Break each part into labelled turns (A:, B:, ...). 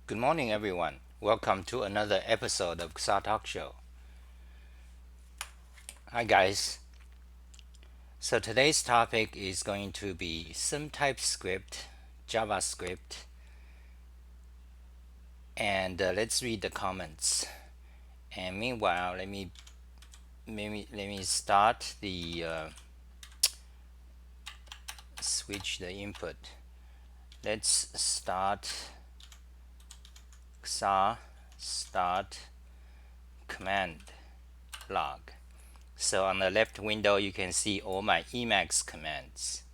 A: Good morning, everyone. Welcome to another episode of Xa Talk Show. Hi, guys. So today's topic is going to be some TypeScript, JavaScript, and let's read the comments. And meanwhile, let me start the switch the input. Let's start Xa start command log. So on the left window, you can see all my Emacs commands.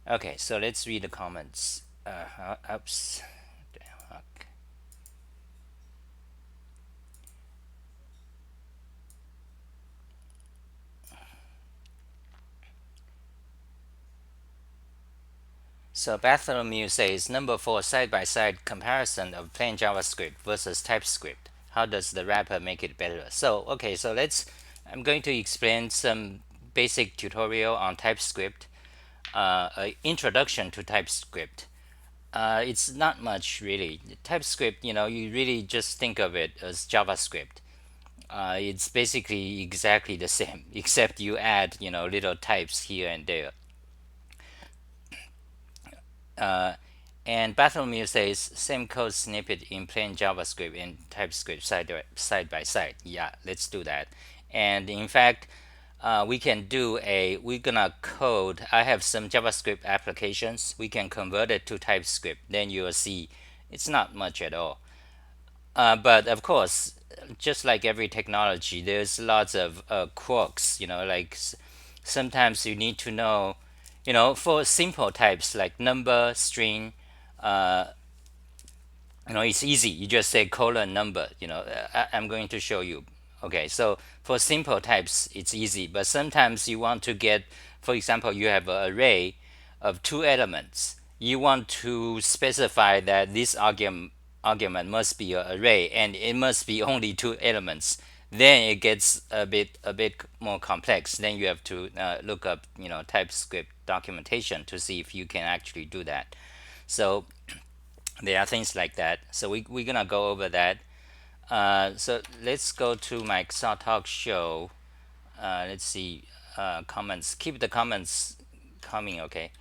A: Okay, so let's read the comments. Oops. Okay. So Bartholomew says number 4 side-by-side comparison of plain JavaScript versus TypeScript. How does the wrapper make it better? So okay, so I'm going to explain some basic tutorial on TypeScript, introduction to TypeScript. It's not much really. TypeScript, you really just think of it as JavaScript. It's basically exactly the same, except you add, little types here and there. And Bartholomew says same code snippet in plain JavaScript and TypeScript side by side. Yeah, let's do that. And in fact, we're gonna code. I have some JavaScript applications. We can convert it to TypeScript. Then you'll see it's not much at all. But of course, just like every technology, there's lots of quirks. Like sometimes you need to know, for simple types like number, string, it's easy. You just say colon number. I'm going to show you. Okay, so for simple types, it's easy. But sometimes you want to get, for example, you have an array of 2 elements. You want to specify that this argument must be an array and it must be only 2 elements. Then it gets a bit more complex. Then you have to look up TypeScript documentation to see if you can actually do that. So there are things like that. So we're gonna go over that. So let's go to my Xa Talk show. Let's see comments. Keep the comments coming, okay?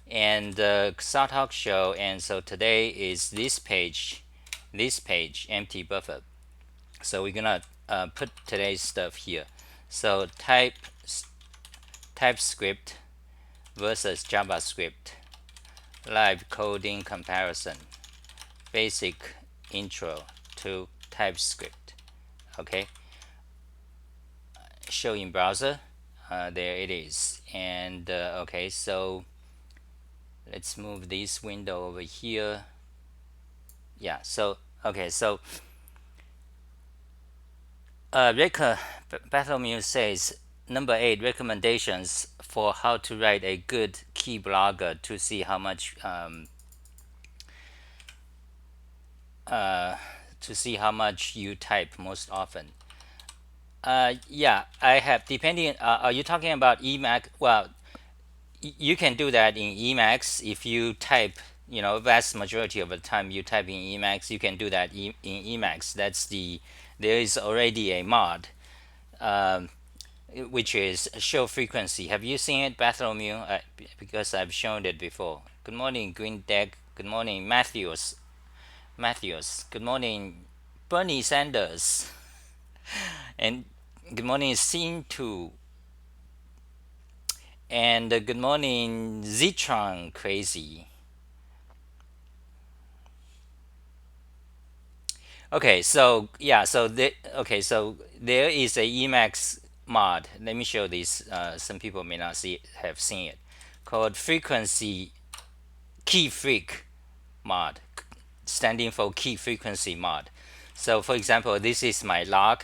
A: And Xa Talk show. And so today is this page, empty buffer. So we're gonna put today's stuff here. So TypeScript versus JavaScript, live coding comparison, basic intro to TypeScript. Okay, show in browser. There it is. And okay, so let's move this window over here. Yeah. So okay, so Bartholomew says number 8 recommendations for how to write a good key blogger to see how much you type most often. Yeah, I have. Depending, are you talking about Emacs? Well, you can do that in Emacs if you type. Vast majority of the time you type in Emacs, you can do that in Emacs. There is already a mod, which is show frequency. Have you seen it, Bartholomew? Because I've shown it before. Good morning, Green Deck. Good morning, Matthews. Good morning, Bernie Sanders. And good morning, Scene2. And good morning, Zitron Crazy. Okay, so yeah, so there is a Emacs mod. Let me show this. Some people may not have seen it, called Frequency Key Freak mod, standing for Key Frequency mod. So, for example, this is my log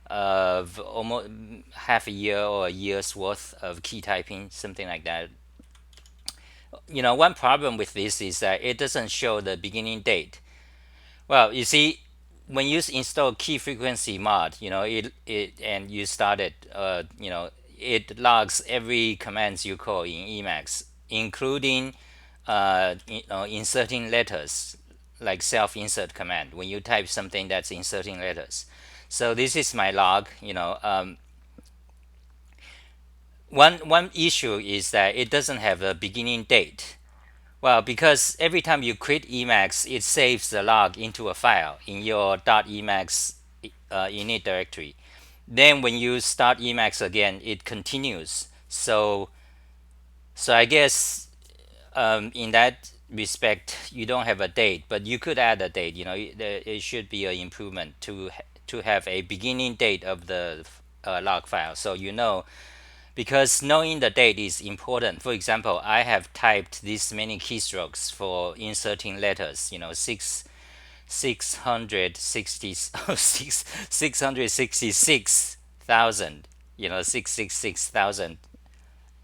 A: of almost half a year or a year's worth of key typing, something like that. One problem with this is that it doesn't show the beginning date. Well, you see, when you install key frequency mod, it and you start it, it logs every commands you call in Emacs, including inserting letters. like self insert command when you type something that's inserting letters. So this is my log. One issue is that it doesn't have a beginning date. Well, because every time you quit Emacs, it saves the log into a file in your .emacs init directory. Then when you start Emacs again, it continues. So I guess in that respect, you don't have a date, but you could add a date. It should be an improvement to have a beginning date of the log file, so because knowing the date is important. For example, I have typed this many keystrokes for inserting letters. 666,000. 666,000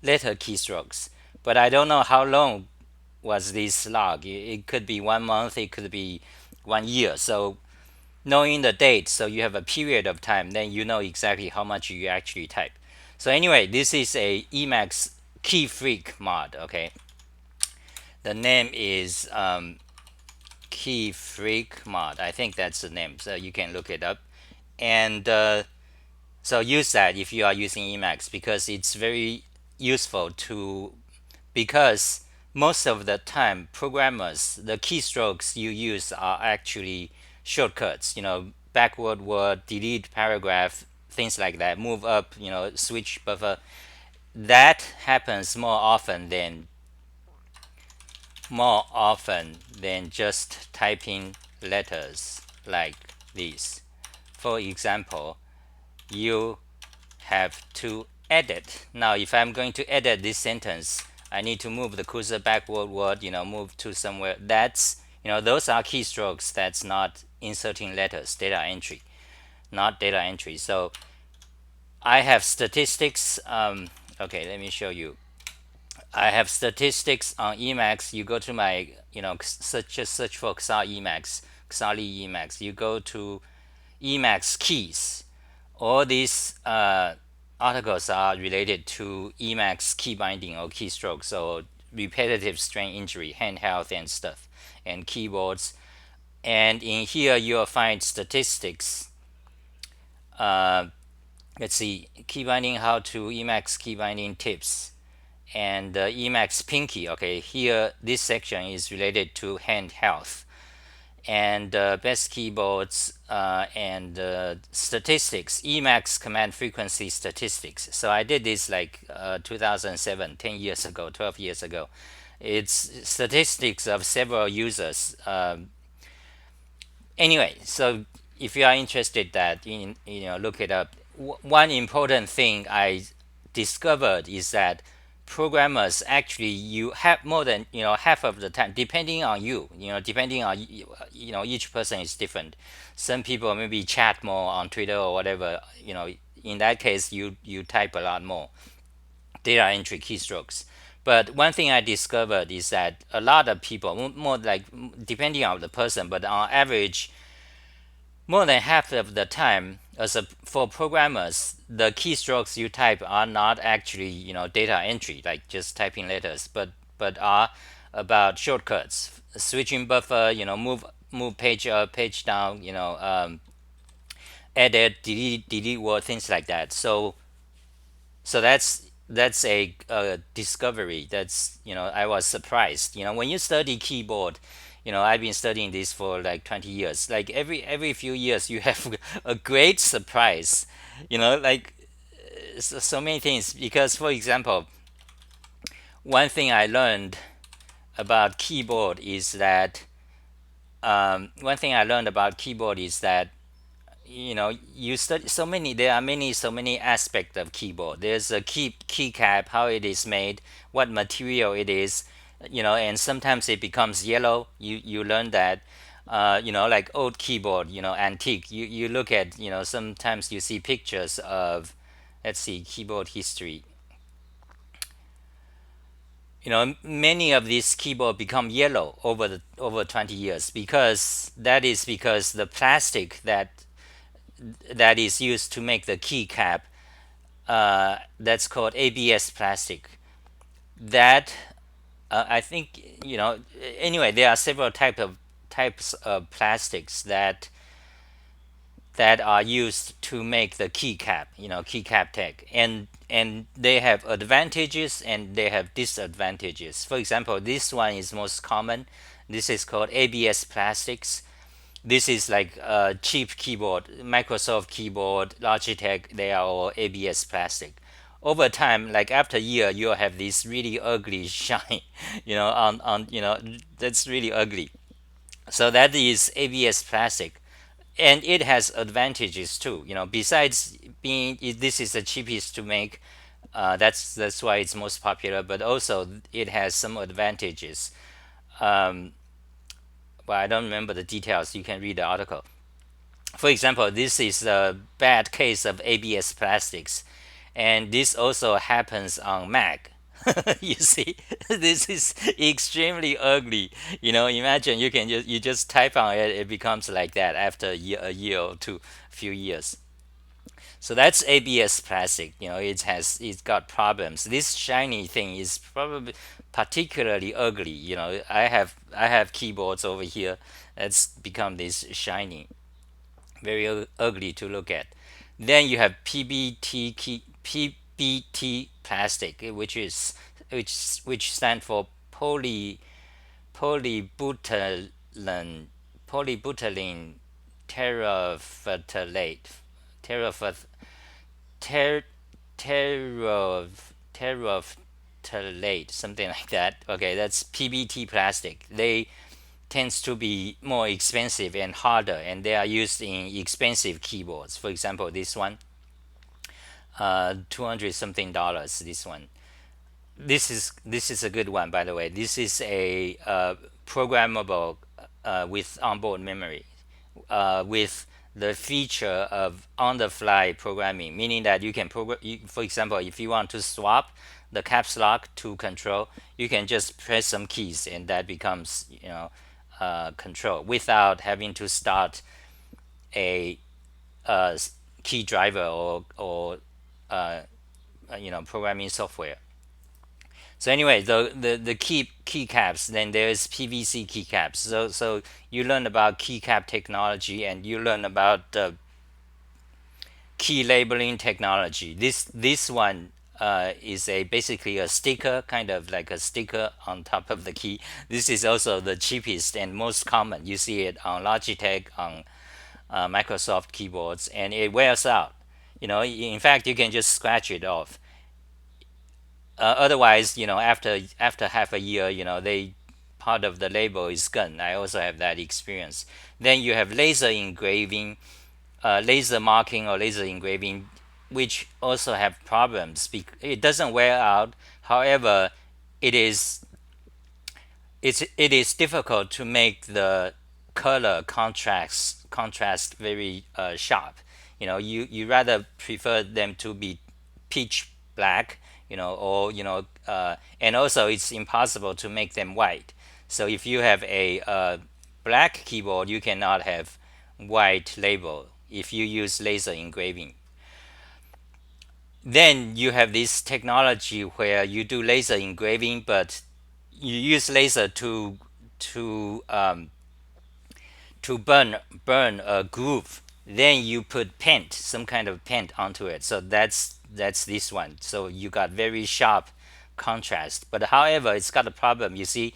A: letter keystrokes. But I don't know how long was this log. It could be 1 month, it could be 1 year. So knowing the date, so you have a period of time, then you know exactly how much you actually type. So anyway, this is a Emacs Key Freak mod. Okay, the name is keyfreq-mode. I think that's the name. So you can look it up, and so use that if you are using Emacs, because it's very useful to because most of the time programmers, the keystrokes you use are actually shortcuts. Backward word, delete paragraph, things like that, move up, switch buffer. That happens more often than just typing letters like this. For example, you have to edit. Now if I'm going to edit this sentence, I need to move the cursor backward word, move to somewhere. Those are keystrokes. That's not inserting letters, data entry, not data entry. So I have statistics. Okay, let me show you. I have statistics on Emacs. You go to my, just search for Xali Emacs. You go to Emacs keys. All these articles are related to Emacs key binding or keystrokes, or repetitive strain injury, hand health and stuff, and keyboards. And in here you'll find statistics. Let's see, key binding, how to Emacs key binding tips, and Emacs Pinky. Okay, here this section is related to hand health, and best keyboards, and statistics, Emacs command frequency statistics. So I did this like 2007, 10 years ago, 12 years ago. It's statistics of several users. Anyway, so if you are interested, that look it up. One important thing I discovered is that programmers, actually, you have more than half of the time, depending on depending on each person is different. Some people maybe chat more on Twitter or whatever. In that case, you type a lot more data entry keystrokes. But one thing I discovered is that a lot of people, more like, depending on the person, but on average, more than half of the time, for programmers, the keystrokes you type are not actually data entry, like just typing letters, but are about shortcuts, switching buffer, move page up, page down, edit, delete word, things like that. So that's a discovery. That's I was surprised. When you study keyboard, I've been studying this for like 20 years. Like every few years, you have a great surprise. Like so many things. Because for example, one thing I learned about keyboard is that you study so many. There are so many aspects of keyboard. There's a keycap, how it is made, what material it is, and sometimes it becomes yellow. You learn that. Like old keyboard, antique. You look at, sometimes you see pictures of, let's see, keyboard history. Many of these keyboard become yellow over 20 years, because the plastic that is used to make the keycap, that's called ABS plastic. That I think, anyway, there are several types types of plastics that are used to make the keycap, keycap tag, and they have advantages and they have disadvantages. For example, this one is most common. This is called ABS plastics. This is like a cheap keyboard, Microsoft keyboard, Logitech. They are all ABS plastic. Over time, like after a year, you'll have this really ugly shine, on that's really ugly. So that is ABS plastic, and it has advantages too. Besides being this is the cheapest to make, that's why it's most popular. But also it has some advantages. Um, well, I don't remember the details. You can read the article. For example, this is a bad case of ABS plastics, and this also happens on Mac. You see, this is extremely ugly. Imagine you just type on it, it becomes like that after a year or two, few years. So that's ABS plastic. It's got problems. This shiny thing is probably particularly ugly. I have keyboards over here that's become this shiny, very ugly to look at. Then you have PBT plastic, which stand for polybutylene polybutylene terephthalate terephthalate ter, terephthalate, something like that. Okay, that's PBT plastic. They tends to be more expensive and harder, and they are used in expensive keyboards. For example, this one, 200 something dollars. This one. This is a good one, by the way. This is a programmable with onboard memory, with the feature of on-the-fly programming, meaning that you can program. For example, if you want to swap the caps lock to control, you can just press some keys, and that becomes control without having to start a key driver or programming software. So anyway, the keycaps. Then there's PVC keycaps. So you learn about keycap technology, and you learn about key labeling technology. This one is basically a sticker, kind of like a sticker on top of the key. This is also the cheapest and most common. You see it on Logitech, on Microsoft keyboards, and it wears out. In fact, you can just scratch it off. Otherwise, after half a year, they part of the label is gone. I also have that experience. Then you have laser engraving, laser marking or laser engraving, which also have problems. It doesn't wear out. However, it is it is difficult to make the color contrast very sharp. You rather prefer them to be pitch black, and also it's impossible to make them white. So if you have a black keyboard, you cannot have white label if you use laser engraving. Then you have this technology where you do laser engraving, but you use laser to burn a groove. Then you put paint, some kind of paint onto it. So that's this one. So you got very sharp contrast. But however, it's got a problem. You see,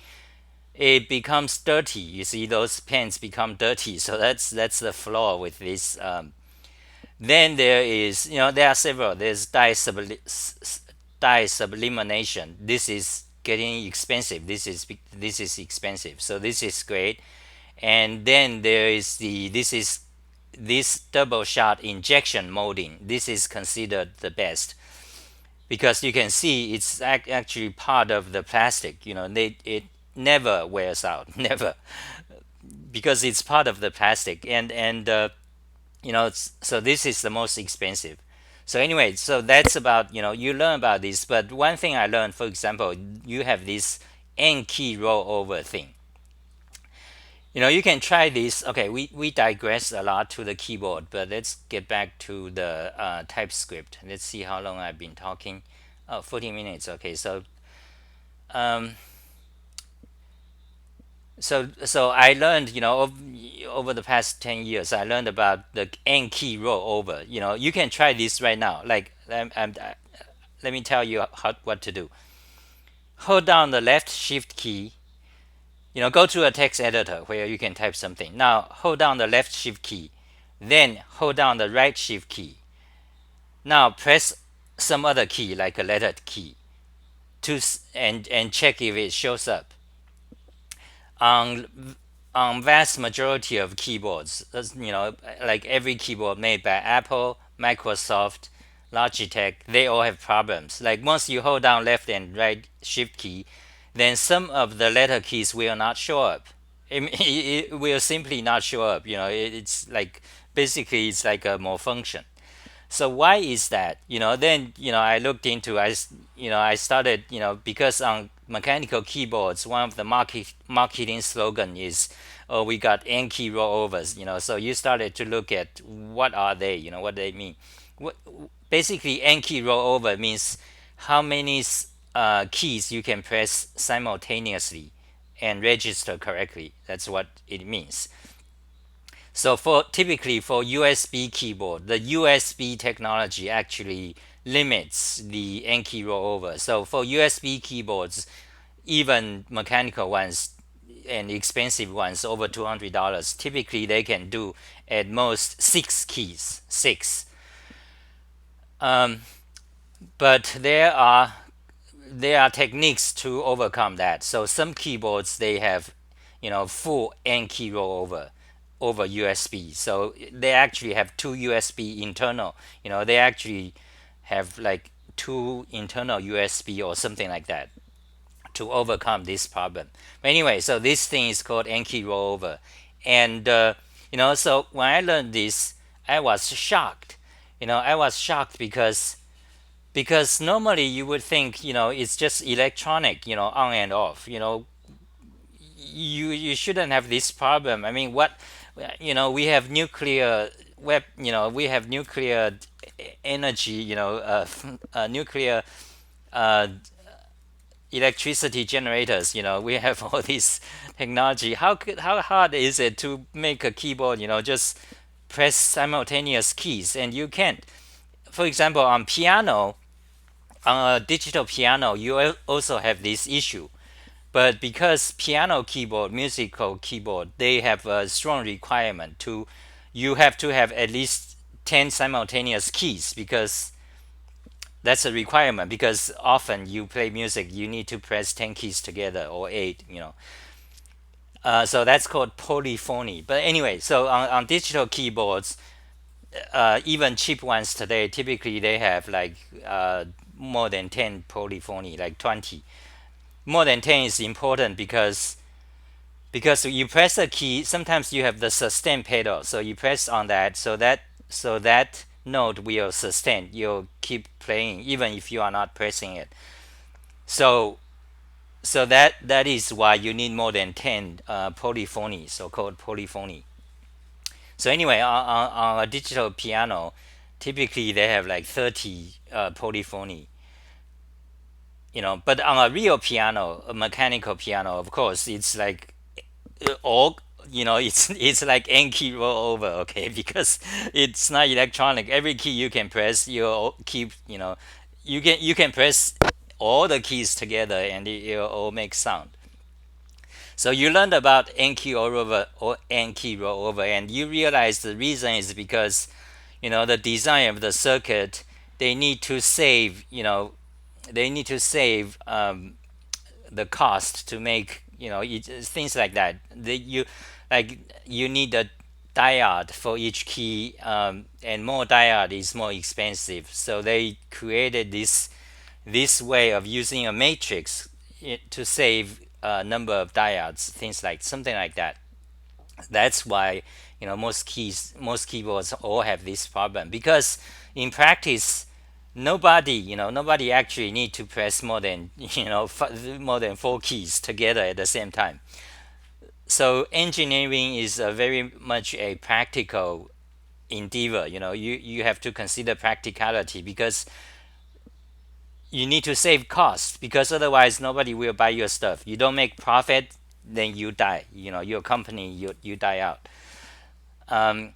A: it becomes dirty. You see, those paints become dirty. So that's the flaw with this. Then there are several. There's dye sublimation. This is getting expensive. This is expensive. So this is great. And then there is this double shot injection molding. This is considered the best because you can see it's actually part of the plastic. It never wears out, never, because it's part of the plastic. So this is the most expensive. So anyway, so that's about, you learn about this. But one thing I learned, for example, you have this Enki rollover thing. You can try this. Okay, we digress a lot to the keyboard, but let's get back to the TypeScript. Let's see how long I've been talking. Oh, 40 minutes. Okay, so So I learned, over the past 10 years, I learned about the Enki rollover. You can try this right now. Like, let me tell you what to do. Hold down the left shift key. Go to a text editor where you can type something. Now hold down the left shift key, then hold down the right shift key. Now press some other key like a letter key and check if it shows up. On vast majority of keyboards, like every keyboard made by Apple, Microsoft, Logitech, they all have problems. Like once you hold down left and right shift key, then some of the letter keys will not show up. It will simply not show up. It's like basically it's like a malfunction. So why is that? Then I looked into I started because on mechanical keyboards one of the marketing slogan is, oh, we got Enki rollovers. So you started to look at what are they, what they mean. What, basically Enki rollover means how many keys you can press simultaneously and register correctly. That's what it means. So for typically for USB keyboard, the USB technology actually limits the Enki rollover. So for USB keyboards, even mechanical ones and expensive ones over $200, typically they can do at most 6 keys, six. But there are techniques to overcome that. So some keyboards they have, full N-key rollover over USB. So they actually have two USB internal. They actually have like two internal USB or something like that to overcome this problem. But anyway, so this thing is called Enki rollover, and so when I learned this, I was shocked. I was shocked because normally you would think it's just electronic, on and off. You shouldn't have this problem. I mean, what we have nuclear we have nuclear energy, nuclear uh, electricity generators. We have all this technology. How hard is it to make a keyboard? Just press simultaneous keys, and you can't. For example, on piano, on a digital piano, you also have this issue. But because piano keyboard, musical keyboard, they have a strong requirement to, you have to have at least 10 simultaneous keys, because that's a requirement, because often you play music you need to press 10 keys together or 8. So that's called polyphony. But anyway, so on digital keyboards, even cheap ones today, typically they have like more than 10 polyphony, like 20. More than 10 is important because you press a key, sometimes you have the sustain pedal, so you press on that, so that note will sustain, you'll keep playing even if you are not pressing it. So so that is why you need more than 10 polyphony, so-called polyphony. So anyway, on a digital piano, typically they have like 30 polyphony. But on a real piano, a mechanical piano, of course it's like all, it's like Enki rollover, okay, because it's not electronic. Every key you can press, you keep, you can press all the keys together and it'll all make sound. So you learned about Enki rollover or Enki rollover, and you realize the reason is because the design of the circuit, they need to save you know they need to save the cost to make, things like that. You need a diode for each key, and more diode is more expensive, so they created this way of using a matrix to save a number of diodes, things like something like that. That's why most keyboards all have this problem, because in practice nobody actually need to press more than more than 4 keys together at the same time. So engineering is a very much a practical endeavor. You have to consider practicality, because you need to save costs, because otherwise nobody will buy your stuff. You don't make profit, then you die. Your company, you die out. Um,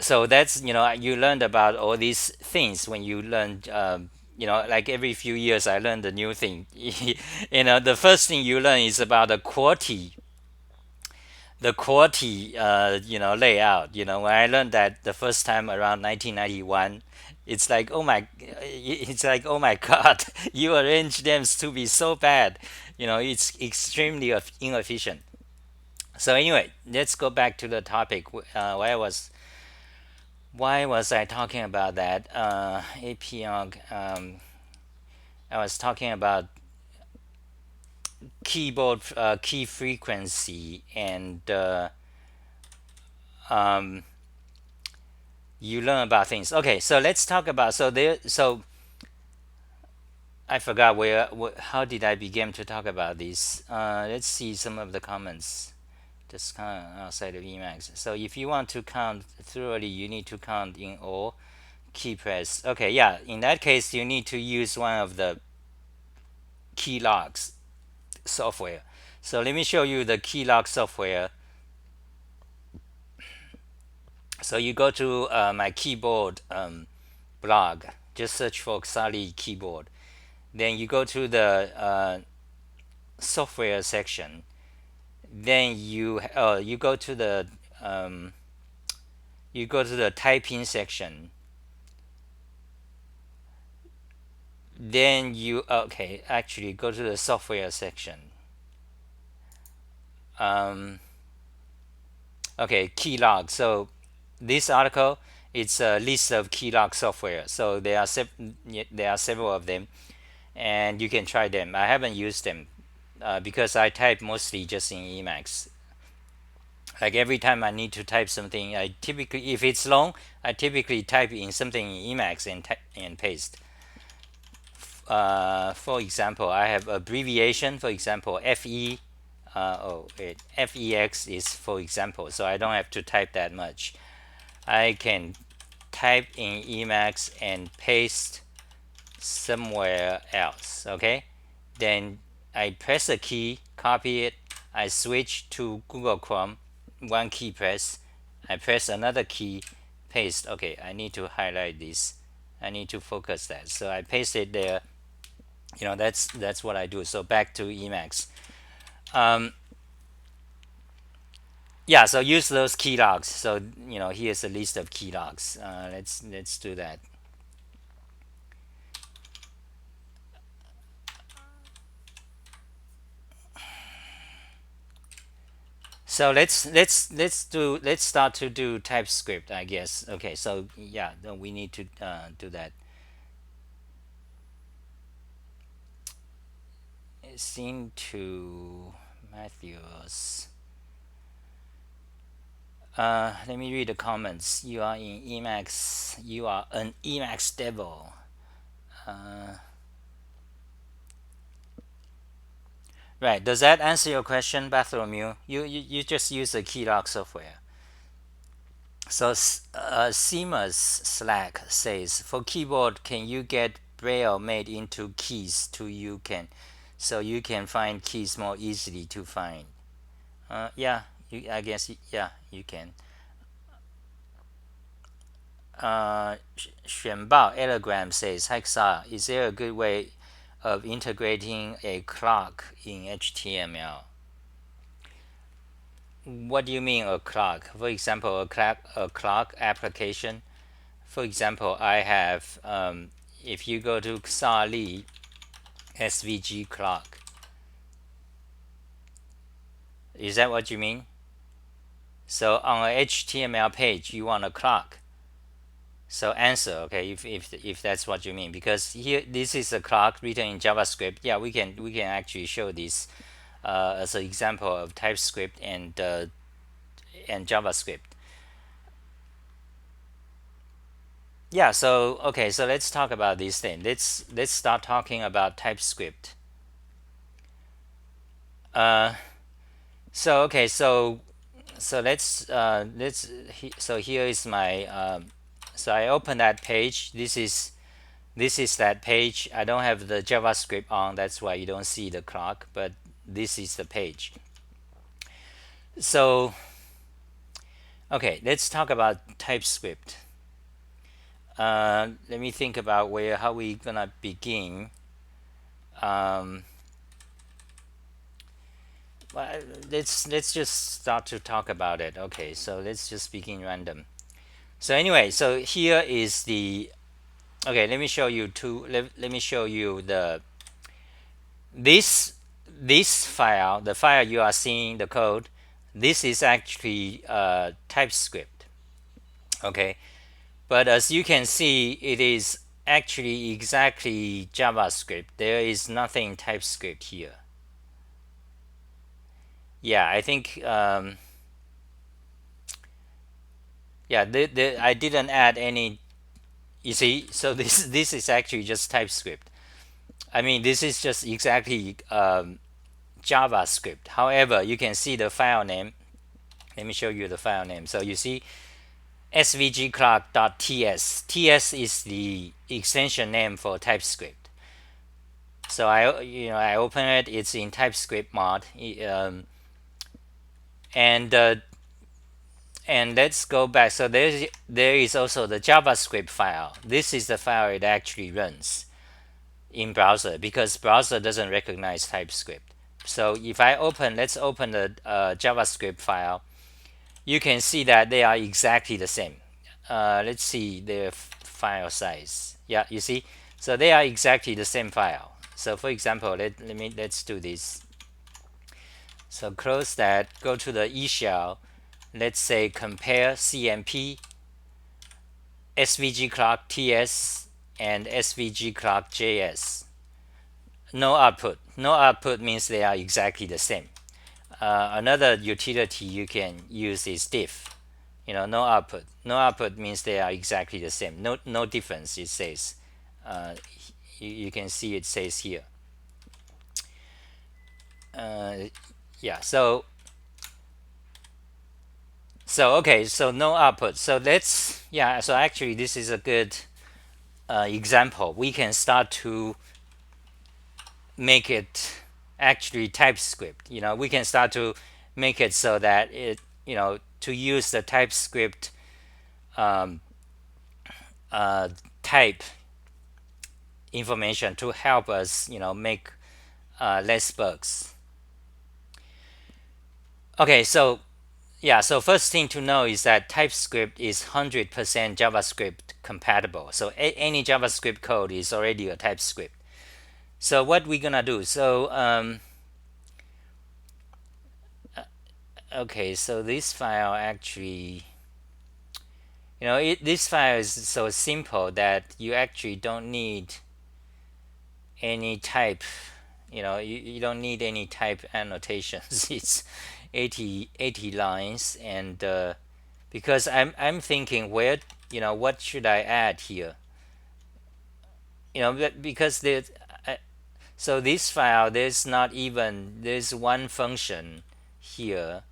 A: so that's, you learned about all these things when you learned. Like every few years, I learned a new thing. The first thing you learn is about the QWERTY layout. When I learned that the first time around 1991, it's like, oh my God, you arrange them to be so bad. It's extremely inefficient. So anyway, let's go back to the topic. Why was I talking about that? APOG. I was talking about keyboard key frequency, and um, you learn about things. Okay, so let's talk about, so I forgot how did I begin to talk about this. Let's see some of the comments. Just kind of outside of Emacs. So if you want to count thoroughly, you need to count in all key press. Okay, yeah. In that case, you need to use one of the Keylocks software. So let me show you the Keylocks software. So you go to my keyboard blog. Just search for Xali keyboard. Then you go to the software section. Then you go to the typing section. Then you actually go to the software section. Keylog. So this article, it's a list of keylog software. So there are several of them, and you can try them. I haven't used them because I type mostly just in Emacs. Like every time I need to type something, if it's long, I typically type in something in Emacs and paste. For example, I have abbreviation. For example, FE. FEX is for example, so I don't have to type that much. I can type in Emacs and paste somewhere else. Okay, then I press a key, copy it. I switch to Google Chrome, one key press. I press another key, paste. Okay, I need to highlight this. I need to focus that. So I paste it there. That's what I do. So back to Emacs. Yeah, so use those keylogs. So here's a list of keylogs. Let's do that. So let's start to do TypeScript, I guess. Okay, so yeah, then we need to do that. It seemed to Matthews. Let me read the comments. You are in Emacs. You are an Emacs devil. Right. Does that answer your question, Bartholomew? You just use the keylog software. So Seamus Slack says, for keyboard, can you get Braille made into keys so you can find keys more easily to find? Yeah, I guess yeah, you can. Shenbao Telegram says, Hexa, is there a good way of integrating a clock in HTML? What do you mean a clock? For example, a clock application. For example, I have, if you go to Xali SVG clock, is that what you mean? So on a HTML page, you want a clock. So answer, okay, if that's what you mean, because here this is a clock written in JavaScript. Yeah, we can actually show this as an example of TypeScript and JavaScript. Yeah, so okay, so let's talk about this thing. Let's start talking about TypeScript. So okay, so so here is my so I open that page. This is that page. I don't have the JavaScript on, that's why you don't see the clock, but this is the page. So okay, let's talk about TypeScript. Let me think about how we gonna begin. Well, let's just start to talk about it. Okay, so let's just begin random. So anyway, so here is the okay. Let me show you let me show you this file. The file you are seeing the code. This is actually TypeScript. Okay, but as you can see, it is actually exactly JavaScript. There is nothing TypeScript here. Yeah, I think yeah, I didn't add any. You see, so this is actually just TypeScript. I mean, this is just exactly JavaScript. However, you can see the file name. Let me show you the file name. So you see svgclock.ts. TS is the extension name for TypeScript. So I open it. It's in TypeScript mod, and let's go back. So there is also the JavaScript file. This is the file it actually runs in browser because browser doesn't recognize TypeScript. So if let's open the JavaScript file. You can see that they are exactly the same. Let's see their file size. Yeah, you see, so they are exactly the same file. So for example, let's do this. So close that. Go to the E shell. Let's say compare CMP, SVG clock TS, and SVG clock JS. No output. No output means they are exactly the same. Another utility you can use is diff. No output. No output means they are exactly the same. No difference. It says. You can see it says here. Yeah. So okay. So no output. So let's yeah. So actually, this is a good example. We can start to make it actually TypeScript. We can start to make it so that to use the TypeScript type information to help us make less bugs. Okay, so yeah, so first thing to know is that TypeScript is 100% JavaScript compatible. So any JavaScript code is already a TypeScript. So what we're gonna do? So okay, so this file actually, this file is so simple that you actually don't need any type. You don't need any type annotations. It's 80 lines, and because I'm thinking what should I add here? Because so this file there's one function here,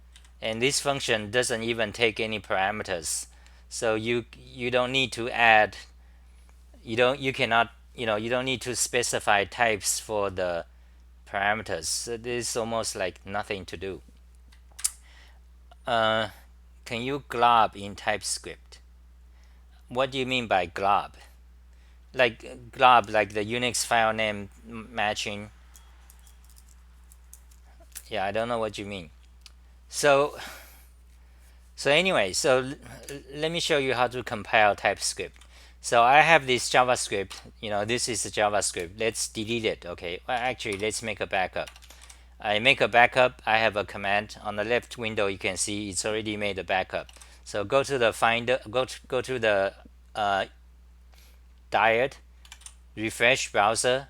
A: and this function doesn't even take any parameters. So you don't need to add. You cannot. You don't need to specify types for the parameters. So there's almost like nothing to do. Can you glob in TypeScript? What do you mean by glob? Like glob, like the Unix file name matching? Yeah, I don't know what you mean. So anyway, so let me show you how to compile TypeScript. So I have this JavaScript. This is the JavaScript. Let's delete it. Okay. Well, actually, let's make a backup. I make a backup. I have a command on the left window. You can see it's already made a backup. So go to the Finder. Go to the diet. Refresh browser.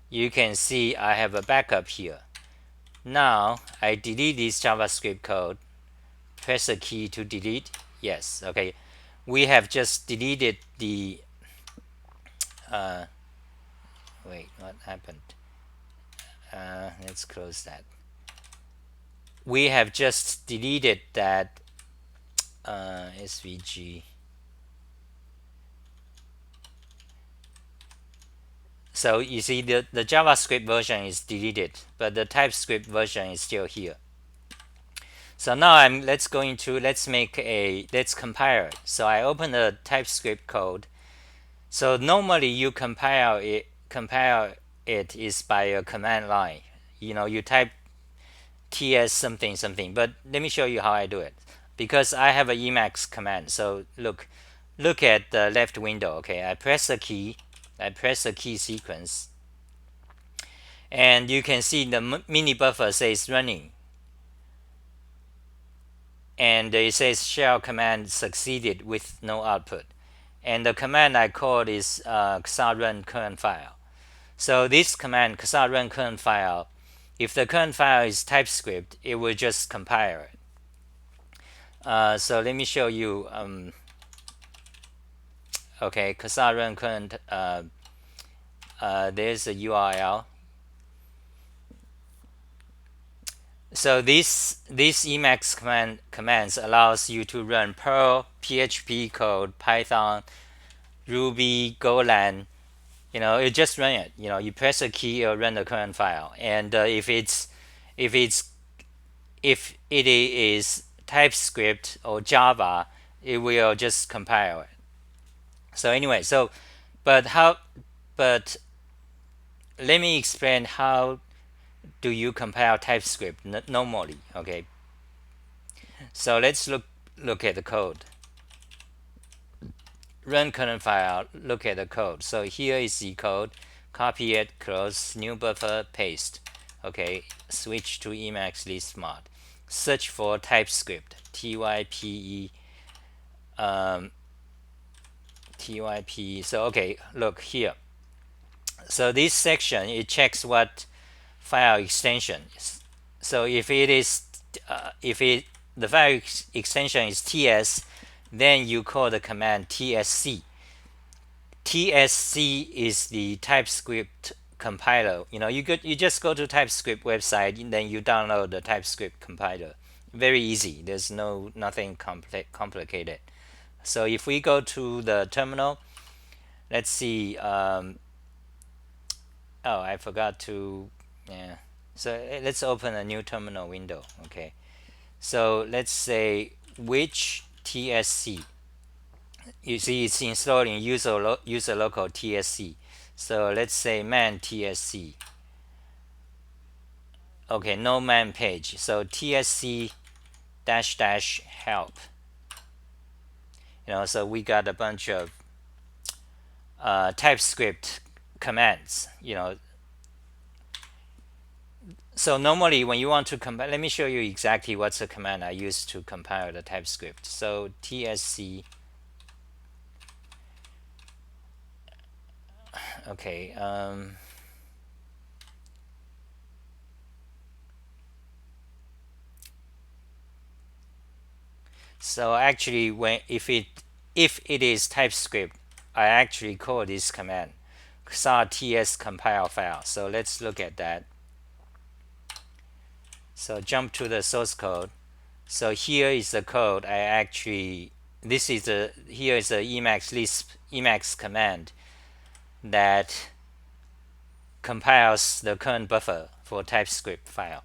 A: You can see I have a backup here. Now I delete this JavaScript code. Press a key to delete. Yes. Okay. We have just deleted the. Wait. What happened? Let's close that. We have just deleted that SVG. So you see the JavaScript version is deleted, but the TypeScript version is still here. So now let's compile it. So I open the TypeScript code. So normally you compile it is by a command line. You type ts something something, but let me show you how I do it. Because I have a Emacs command. So look at the left window. Okay, I press the key sequence, and you can see the mini buffer says running, and it says shell command succeeded with no output. And the command I called is run current file. So this command run current file, if the current file is TypeScript, it will just compile it. So let me show you. Okay, run current. There's a URL. So this Emacs commands allows you to run Perl, PHP code, Python, Ruby, Golang. You just run it. You press a key or run the current file, and if it is TypeScript or Java, it will just compile it. So anyway, but let me explain how do you compile TypeScript normally. Okay, so let's look at the code. Run current file, look at the code. So here is the code. Copy it, close, new buffer, paste. Okay, switch to Emacs list mod. Search for TypeScript, TYPE, TYPE. So okay, look here. So this section, it checks what file extension is. So if the file extension is TS, then you call the command TSC. TSC is the TypeScript compiler. You just go to TypeScript website and then you download the TypeScript compiler. Very easy. There's nothing complicated. So if we go to the terminal, let's see. Oh, I forgot to. Yeah. So let's open a new terminal window. Okay. So let's say which TSC. You see it's installed in user local TSC. So let's say man TSC. Okay, no man page. So TSC -- help. So we got a bunch of TypeScript commands. So normally when you want to compile, let me show you exactly what's the command I use to compile the TypeScript. So TSC. Okay. So actually, if it is TypeScript, I actually call this command ts compile file. So let's look at that. So jump to the source code. So here is the code. Here is the Emacs command that compiles the current buffer for TypeScript file.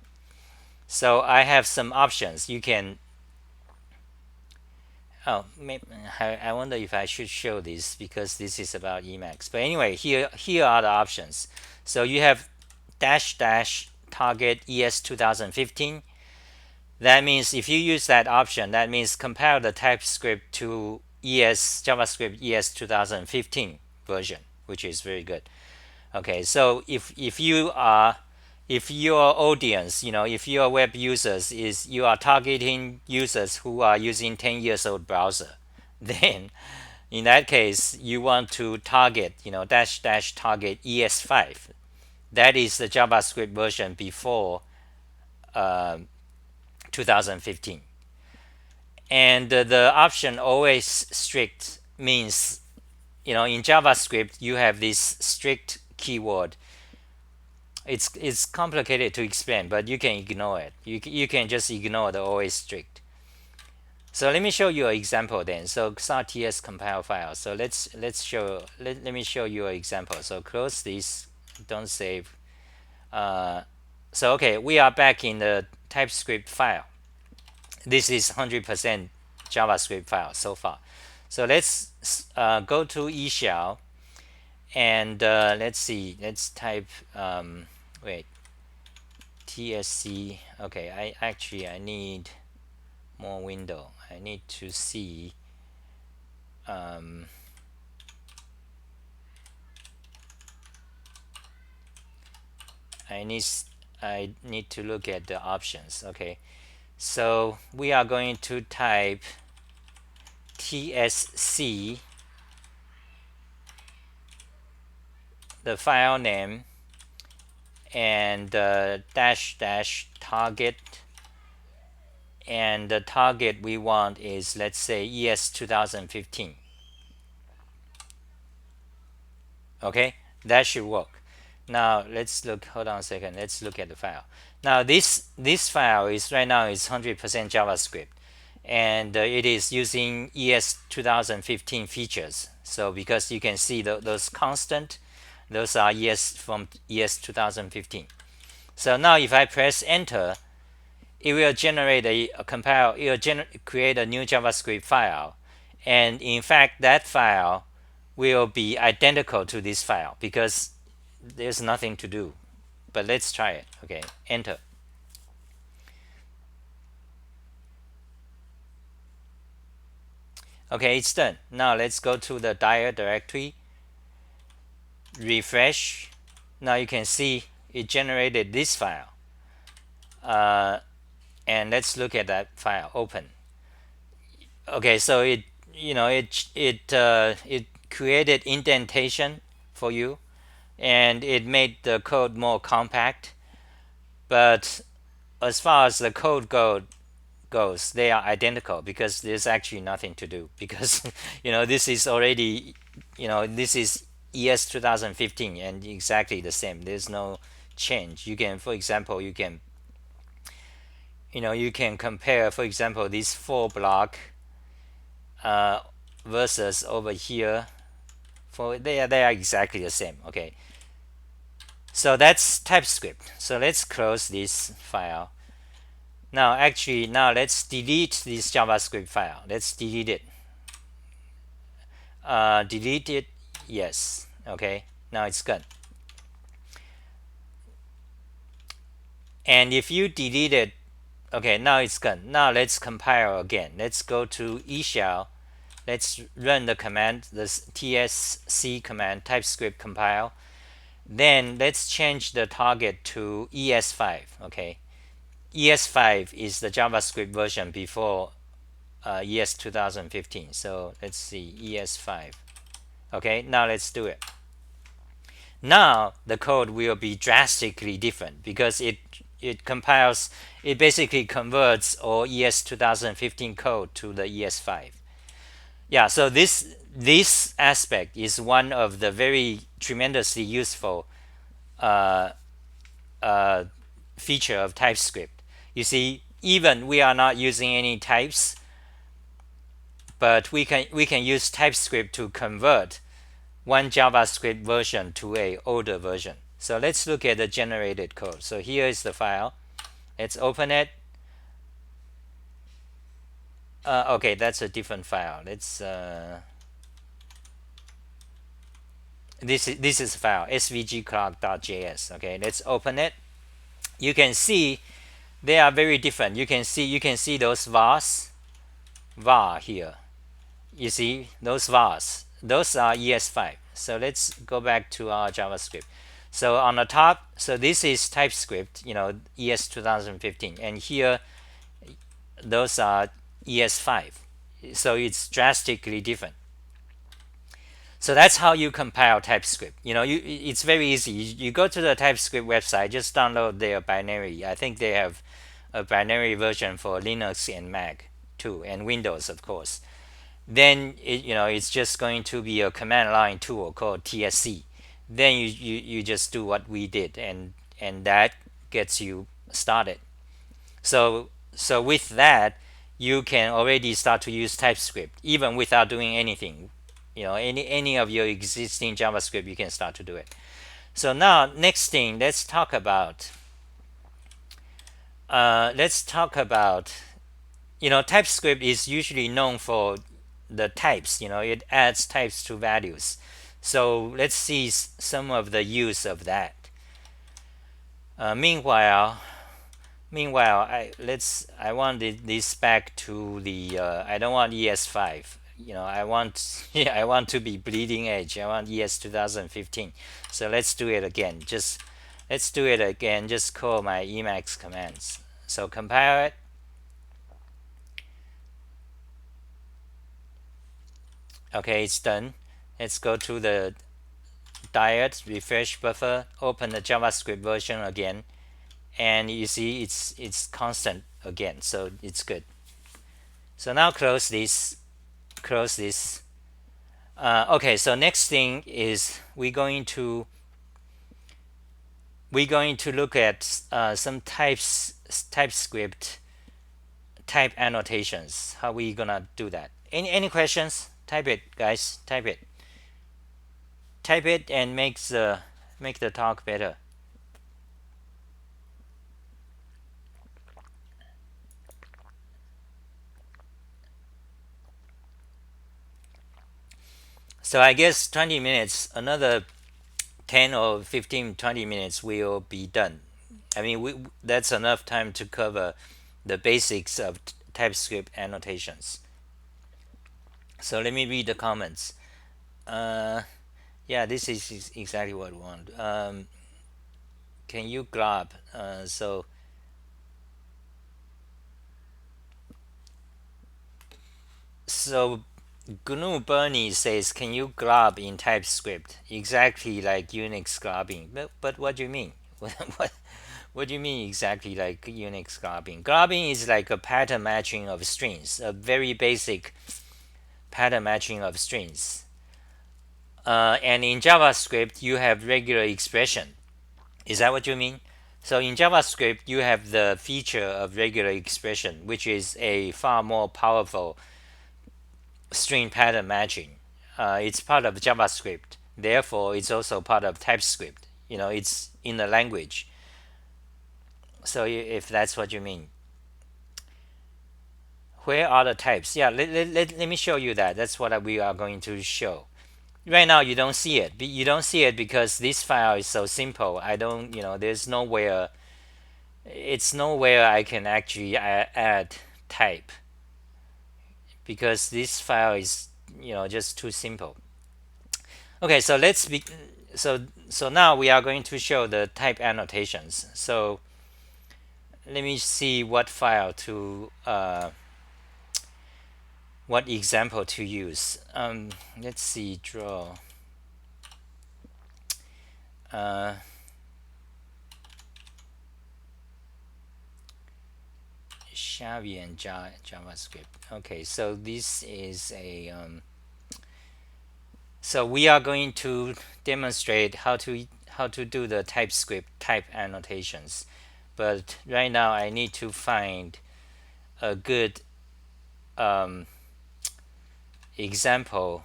A: So I have some options. You can. Oh, I wonder if I should show this because this is about Emacs. But anyway, here are the options. So you have -- target ES 2015. That means if you use that option, that means compile the TypeScript to JavaScript ES 2015 version, which is very good. Okay, so if your audience, if your web users you are targeting users who are using 10 years old browser, then in that case you want to target, -- target ES5. That is the JavaScript version before 2015. And the option always strict means, in JavaScript you have this strict keyword. It's complicated to explain, but you can ignore it. You can just ignore the always strict. So let me show you an example then. So ts compile file. So let me show you an example. So close this, don't save. So okay, we are back in the TypeScript file. This is 100% JavaScript file so far. So let's go to eShell and let's see. Let's type wait, tsc. Okay, I need more window. I need to see I need to look at the options. Okay, so we are going to type tsc, the file name, and dash dash target, and the target we want is, let's say, ES 2015. Okay, that should work. Now let's look, hold on a second, let's look at the file. Now this file is right now is 100% JavaScript, and it is using ES 2015 features. So because you can see those constant, those are ES from ES 2015. So now if I press enter, it will generate a compile, it will create a new JavaScript file, and in fact that file will be identical to this file because there's nothing to do. But let's try it. Okay, enter. Okay, it's done. Now let's go to the dir directory, refresh. Now you can see it generated this file, and let's look at that file. Open. Okay, so it created indentation for you, and it made the code more compact. But as far as the code goes, they are identical because there's actually nothing to do because this is already, this is ES 2015 and exactly the same. There's no change. You can, for example, you can compare, for example, this 4 block versus over here. They are exactly the same. Okay, so that's TypeScript. So let's close this file. Now let's delete this JavaScript file. Let's delete it. Delete it. Yes. Okay, now it's gone. And if you delete it, okay, now it's gone. Now let's compile again. Let's go to eShell. Let's run the command, this tsc command, TypeScript compile. Then let's change the target to ES5. Okay, ES5 is the JavaScript version before ES 2015. So let's see, ES5. Okay, now let's do it. Now the code will be drastically different because it compiles, it basically converts all ES 2015 code to the ES5. Yeah, so this aspect is one of the very tremendously useful feature of TypeScript. You see, even we are not using any types, but we can use TypeScript to convert one JavaScript version to a older version. So let's look at the generated code. So here is the file. Let's open it. Okay, that's a different file. Let's this is the file svgclock.js. Okay, let's open it. You can see they are very different. You can see those vars, var here. You see those vars. Those are ES5. So let's go back to our JavaScript. So on the top, so this is TypeScript, ES 2015, and here those are ES5. So it's drastically different. So that's how you compile TypeScript. It's very easy. You go to the TypeScript website, just download their binary. I think they have a binary version for Linux and Mac too, and Windows, of course. Then it's just going to be a command line tool called TSC. Then you just do what we did, and that gets you started. So with that, you can already start to use TypeScript even without doing anything. Any of your existing JavaScript, you can start to do it. So now, next thing, let's talk about TypeScript is usually known for the types. It adds types to values. So let's see some of the use of that. Meanwhile, I want this back to the I don't want ES5. I want I want to be bleeding edge. I want ES 2015. So let's do it again. Let's do it again. Just call my Emacs commands. So compile it. Okay, it's done. Let's go to the diet, refresh buffer, open the JavaScript version again, and you see it's constant again, so it's good. So now close this. Okay, so next thing is we're going to look at some TypeScript type annotations. How we gonna do that? Any questions? Type it, guys. Type it and make the talk better. So I guess 20 minutes, another 10 or 15, 20 minutes will be done. I mean, that's enough time to cover the basics of TypeScript annotations. So let me read the comments. Yeah, this is exactly what we want. Can you glob? So GNU Bernie says, can you glob in TypeScript? Exactly like Unix globbing. But what do you mean? What do you mean exactly like Unix globbing? Globbing is like a pattern matching of strings, a very basic pattern matching of strings. And in JavaScript, you have regular expression. Is that what you mean? So in JavaScript, you have the feature of regular expression, which is a far more powerful string pattern matching. It's part of JavaScript. Therefore, it's also part of TypeScript. It's in the language. So if that's what you mean. Where are the types? Yeah, let me show you that. That's what we are going to show. Right now, you don't see it. You don't see it because this file is so simple. I don't, there's nowhere, it's nowhere I can actually add type because this file is, just too simple. Okay, so so now we are going to show the type annotations. So let me see what file to what example to use. Let's see, draw. Xavi and JavaScript. Okay, so this is a so we are going to demonstrate how to do the TypeScript type annotations. But right now I need to find a good example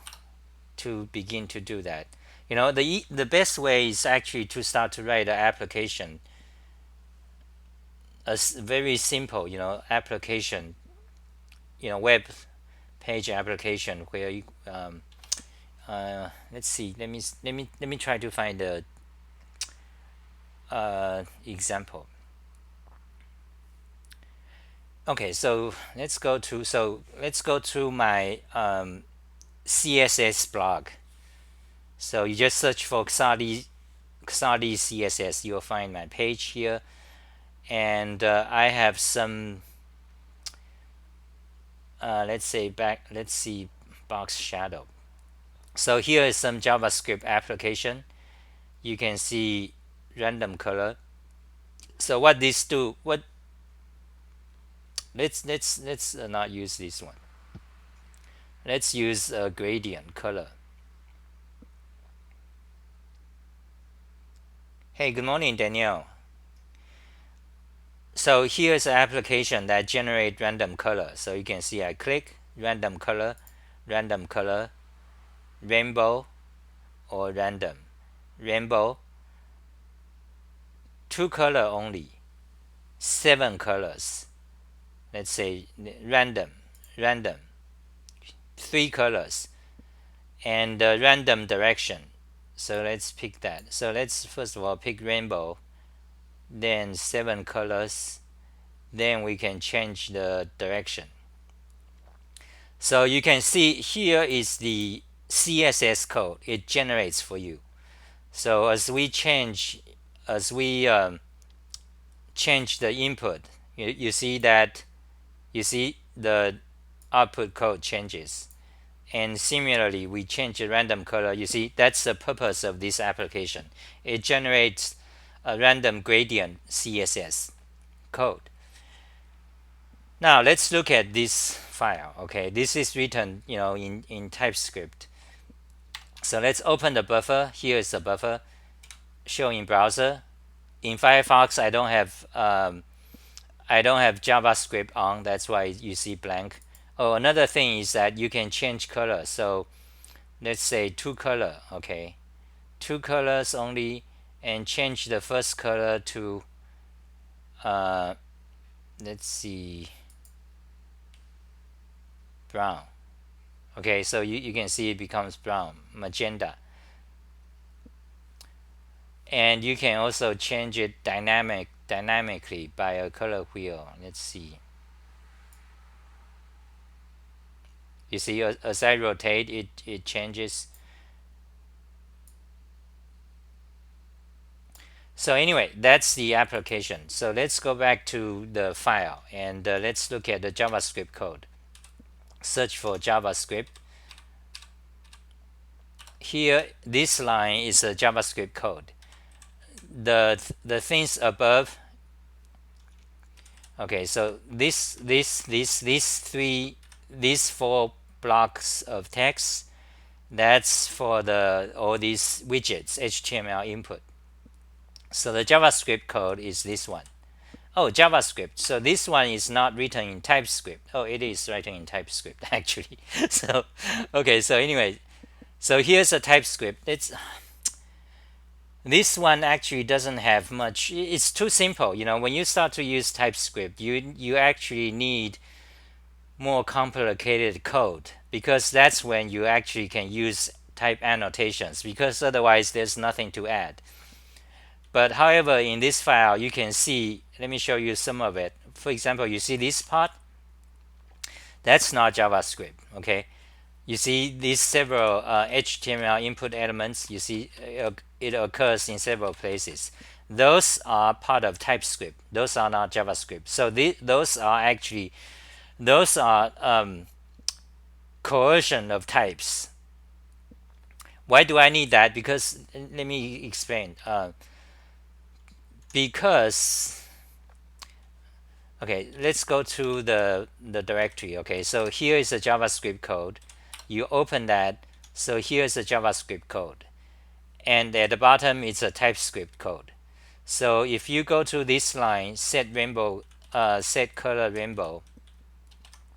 A: to begin to do that. The best way is actually to start to write an application, a very simple application, web page application where you let's see, let me try to find a example. Okay, so let's go to my CSS blog. So you just search for Xadi CSS. You'll find my page here, and I have some. Let's see, box shadow. So here is some JavaScript application. You can see random color. So what these do? Let's not use this one. Let's use gradient color. Hey, good morning, Danielle. So here's an application that generate random color. So you can see I click random color, rainbow, or random, rainbow, 2 color only, 7 colors. Let's say random, 3 colors, and random direction. So let's pick that. So let's first of all pick rainbow, then 7 colors, then we can change the direction. So you can see here is the CSS code it generates for you. So as we change the input, you see the output code changes. And similarly, we change the random color. You see, that's the purpose of this application. It generates a random gradient CSS code. Now let's look at this file. Okay, this is written, in TypeScript. So let's open the buffer. Here is the buffer shown in browser. In Firefox, I don't have JavaScript on. That's why you see blank. Oh, another thing is that you can change color. So let's say 2 color. Okay, 2 colors only, and change the first color to let's see, brown. Okay, so you can see it becomes brown, magenta. And you can also change it dynamically by a color wheel. Let's see. You see, as I rotate it changes. So anyway, that's the application. So let's go back to the file and let's look at the JavaScript code. Search for JavaScript. Here, this line is a JavaScript code. The things above. Okay, so these 4 blocks of text, that's for all these widgets, HTML input. So the JavaScript code is this one. Oh, JavaScript. So this one is not written in TypeScript. Oh, it is written in TypeScript actually. So okay, so anyway, so here's a TypeScript. This one actually doesn't have much. It's too simple. When you start to use TypeScript, you actually need more complicated code, because that's when you actually can use type annotations, because otherwise there's nothing to add. But however, in this file you can see, let me show you some of it. For example, you see this part, that's not JavaScript. Okay, you see these several HTML input elements. You see it occurs in several places. Those are part of TypeScript. Those are not JavaScript. So those are coercion of types. Why do I need that? Because let me explain. Because okay, let's go to the directory. Okay, so here is the JavaScript code. You open that. So here's the JavaScript code, and at the bottom it's a TypeScript code. So if you go to this line, set color rainbow,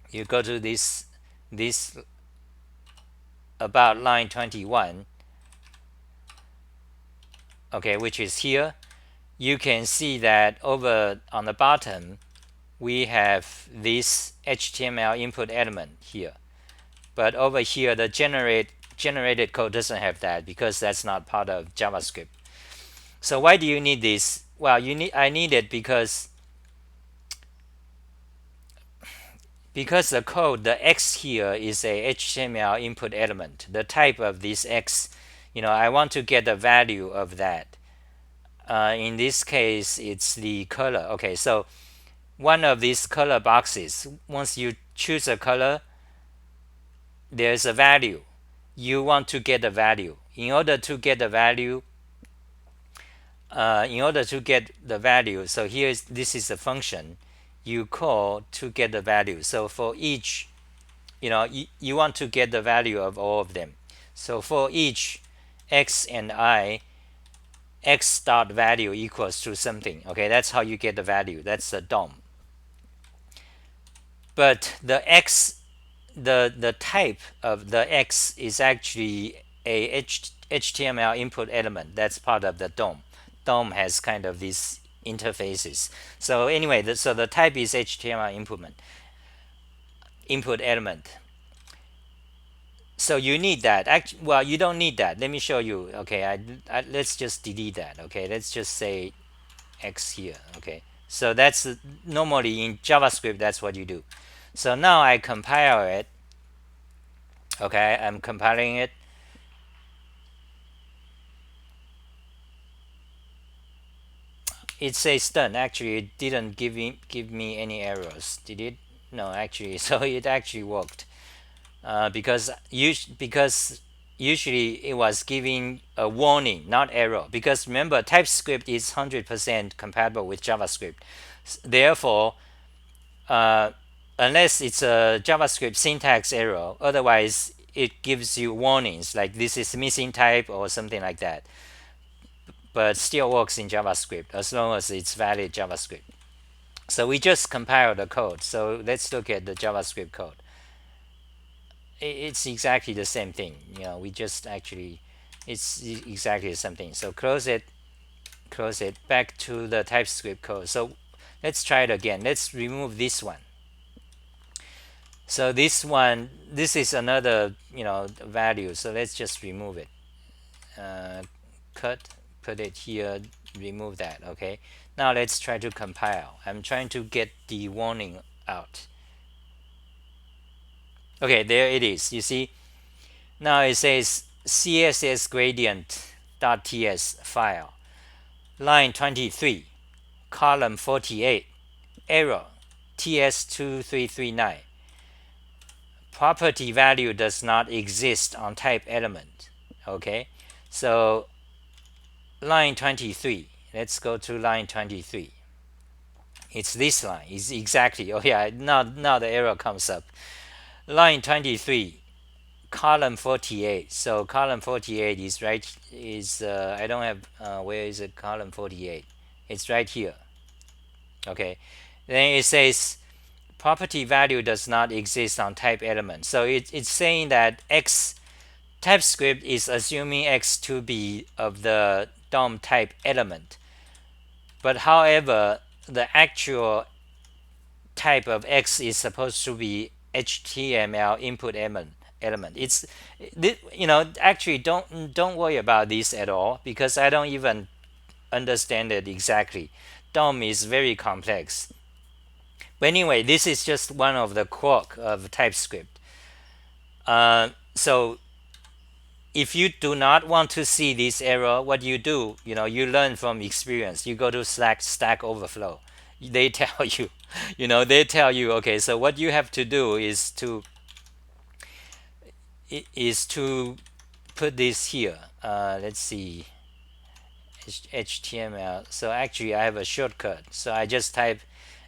A: you go to this about line 21, okay, which is here. You can see that over on the bottom we have this HTML input element here, but over here the generated code doesn't have that, because that's not part of JavaScript. So why do you need this? Well, I need it because the code, the X here is a HTML input element. The type of this X, I want to get the value of that. In this case, it's the color. Okay, so one of these color boxes, once you choose a color, there's a value. You want to get the value. In order to get the value, so this is a function you call to get the value. So for each, you want to get the value of all of them. So for each X and I, x dot value equals to something. Okay, that's how you get the value. That's the DOM. But the x, the type of the x is actually a HTML input element. That's part of the DOM. DOM has kind of these interfaces. So anyway, so the type is HTML input element. So you need that. Well, you don't need that. Let me show you. Okay, let's just delete that. Okay, let's just say x here. Okay, so that's normally in JavaScript. That's what you do. So now I compile it. Okay, I'm compiling it. It says done. Actually, it didn't give me any errors. Did it? No, actually. So it actually worked. Because usually it was giving a warning, not error. Because remember, TypeScript is 100% compatible with JavaScript. Therefore, unless it's a JavaScript syntax error, otherwise it gives you warnings like this is missing type or something like that. But still works in JavaScript as long as it's valid JavaScript. So we just compile the code. So let's look at the JavaScript code. It's exactly the same thing. We just actually, it's exactly the same thing. So close it, back to the TypeScript code. So let's try it again. Let's remove this one. So this is another value. So let's just remove it. Cut, put it here, remove that. Okay. Now let's try to compile. I'm trying to get the warning out. Okay, there it is. You see, now it says CSS gradient.ts file, line 23, column 48, error TS2339. Property value does not exist on type element. Okay, so line 23. Let's go to line 23. It's this line. It's exactly. Oh yeah. Now the error comes up. Line 23, column 48. So column 48 is right. I don't have. Where is it? Column 48. It's right here. Okay. Then it says property value does not exist on type element. So it's saying that x TypeScript is assuming x to be of the DOM type element. But however, the actual type of x is supposed to be HTML input element. It's actually don't worry about this at all because I don't even understand it exactly. DOM is very complex. But anyway, this is just one of the quirk of TypeScript. So if you do not want to see this error, what you do, you learn from experience. You go to Stack Overflow. They tell you, okay, so what you have to do is to put this here. Let's see, HTML. So actually, I have a shortcut. So I just type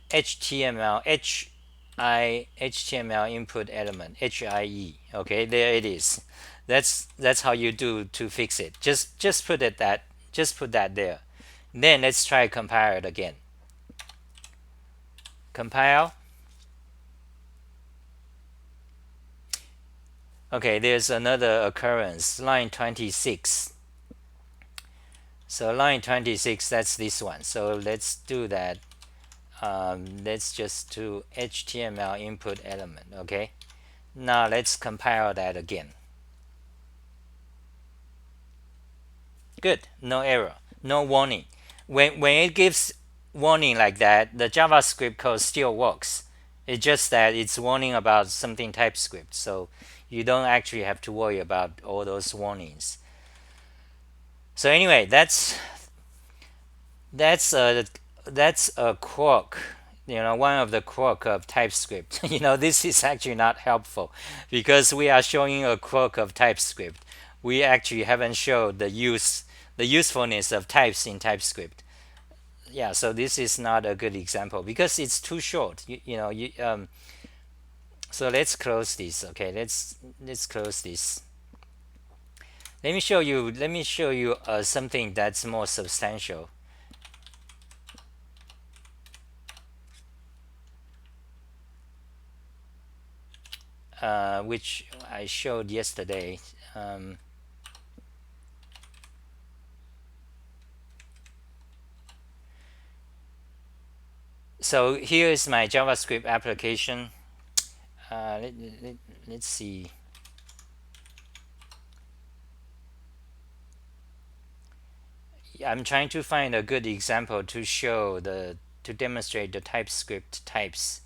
A: HTML HTML input element HIE. Okay, there it is. That's how you do to fix it. Just put that there. Then let's try compile it again. Compile. Okay, there's another occurrence, line 26. So line 26, that's this one. So let's do that. Let's just do HTML input element. Okay, now let's compile that again. Good, no error, no warning. When it gives warning like that, the JavaScript code still works. It's just that it's warning about something TypeScript, so you don't actually have to worry about all those warnings. So anyway, that's a quirk, one of the quirk of TypeScript. This is actually not helpful because we are showing a quirk of TypeScript. We actually haven't showed the usefulness of types in TypeScript. Yeah, so this is not a good example because it's too short. So let's close this. Okay, let's close this. Let me show you something that's more substantial, which I showed yesterday. So here is my JavaScript application. Let's see. I'm trying to find a good example to show to demonstrate the TypeScript types.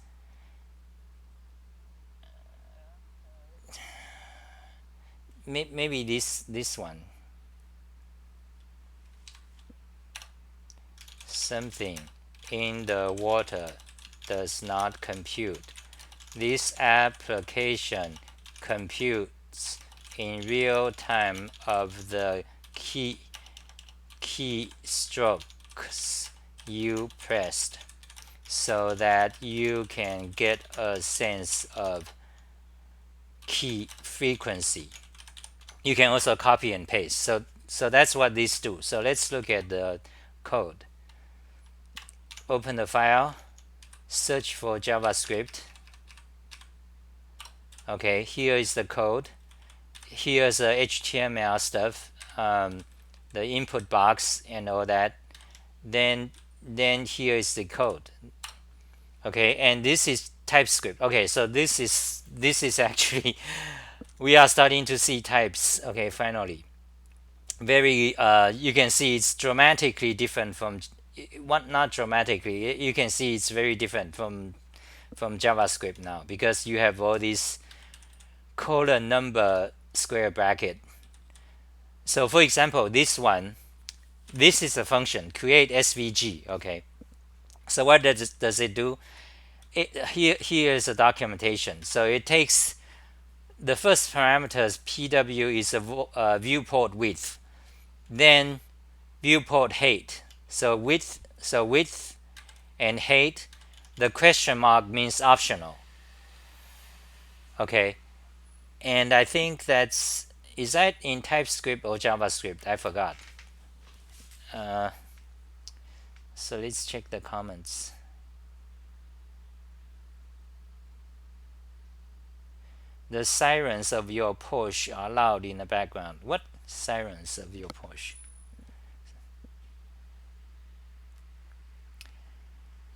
A: Maybe this one. Something in the water does not compute. This application computes in real time of the keystrokes you pressed, so that you can get a sense of key frequency. You can also copy and paste. So that's what these do. So let's look at the code. Open the file, search for JavaScript. Okay, here is the code. Here's the HTML stuff, the input box and all that. Then here is the code. Okay, and this is TypeScript. Okay, so this is actually we are starting to see types. Okay, finally, very you can see it's dramatically different from not dramatically. You can see it's very different from JavaScript now, because you have all these colon number square bracket. So for example, this is a function, create SVG. Okay, so what does it do? Here is a documentation. So it takes the first parameters, PW is a viewport width, then viewport height. So width and height. The question mark means optional. Okay, and I think is that in TypeScript or JavaScript? I forgot. So let's check the comments. The sirens of your Porsche are loud in the background. What sirens of your Porsche?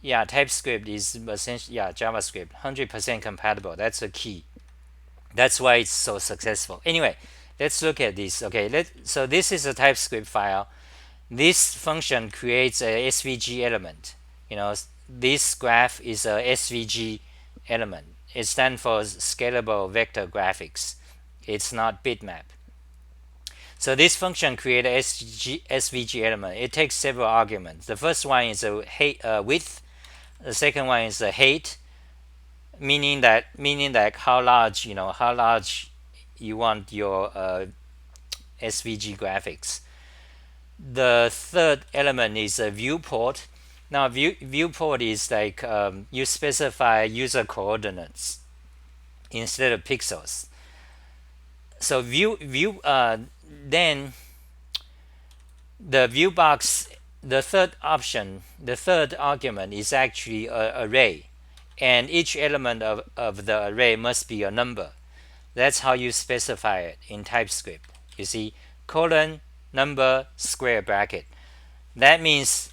A: Yeah, TypeScript is essentially, yeah, JavaScript, 100% compatible. That's a key. That's why it's so successful. Anyway, let's look at this. Okay, so this is a TypeScript file. This function creates a SVG element. You know, this graph is a SVG element. It stands for scalable vector graphics. It's not bitmap. So this function creates a SVG element. It takes several arguments. The first one is a width. The second one is a height, meaning that how large you want your SVG graphics. The third element is a viewport. Now viewport is like you specify user coordinates instead of pixels. So then the view box, the third argument is actually an array, and each element of the array must be a number. That's how you specify it in TypeScript. You see, colon number square bracket. That means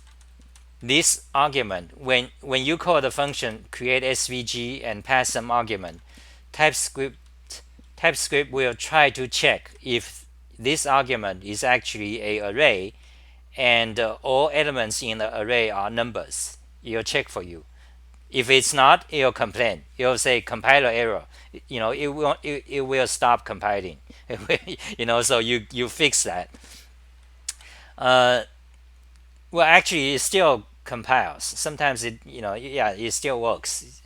A: this argument, when you call the function create SVG and pass some argument, TypeScript will try to check if this argument is actually a array, and all elements in the array are numbers. It'll check for you. If it's not, it'll complain. It'll say compiler error. It will stop compiling. So you fix that. Well, actually, it still compiles. Sometimes it still works.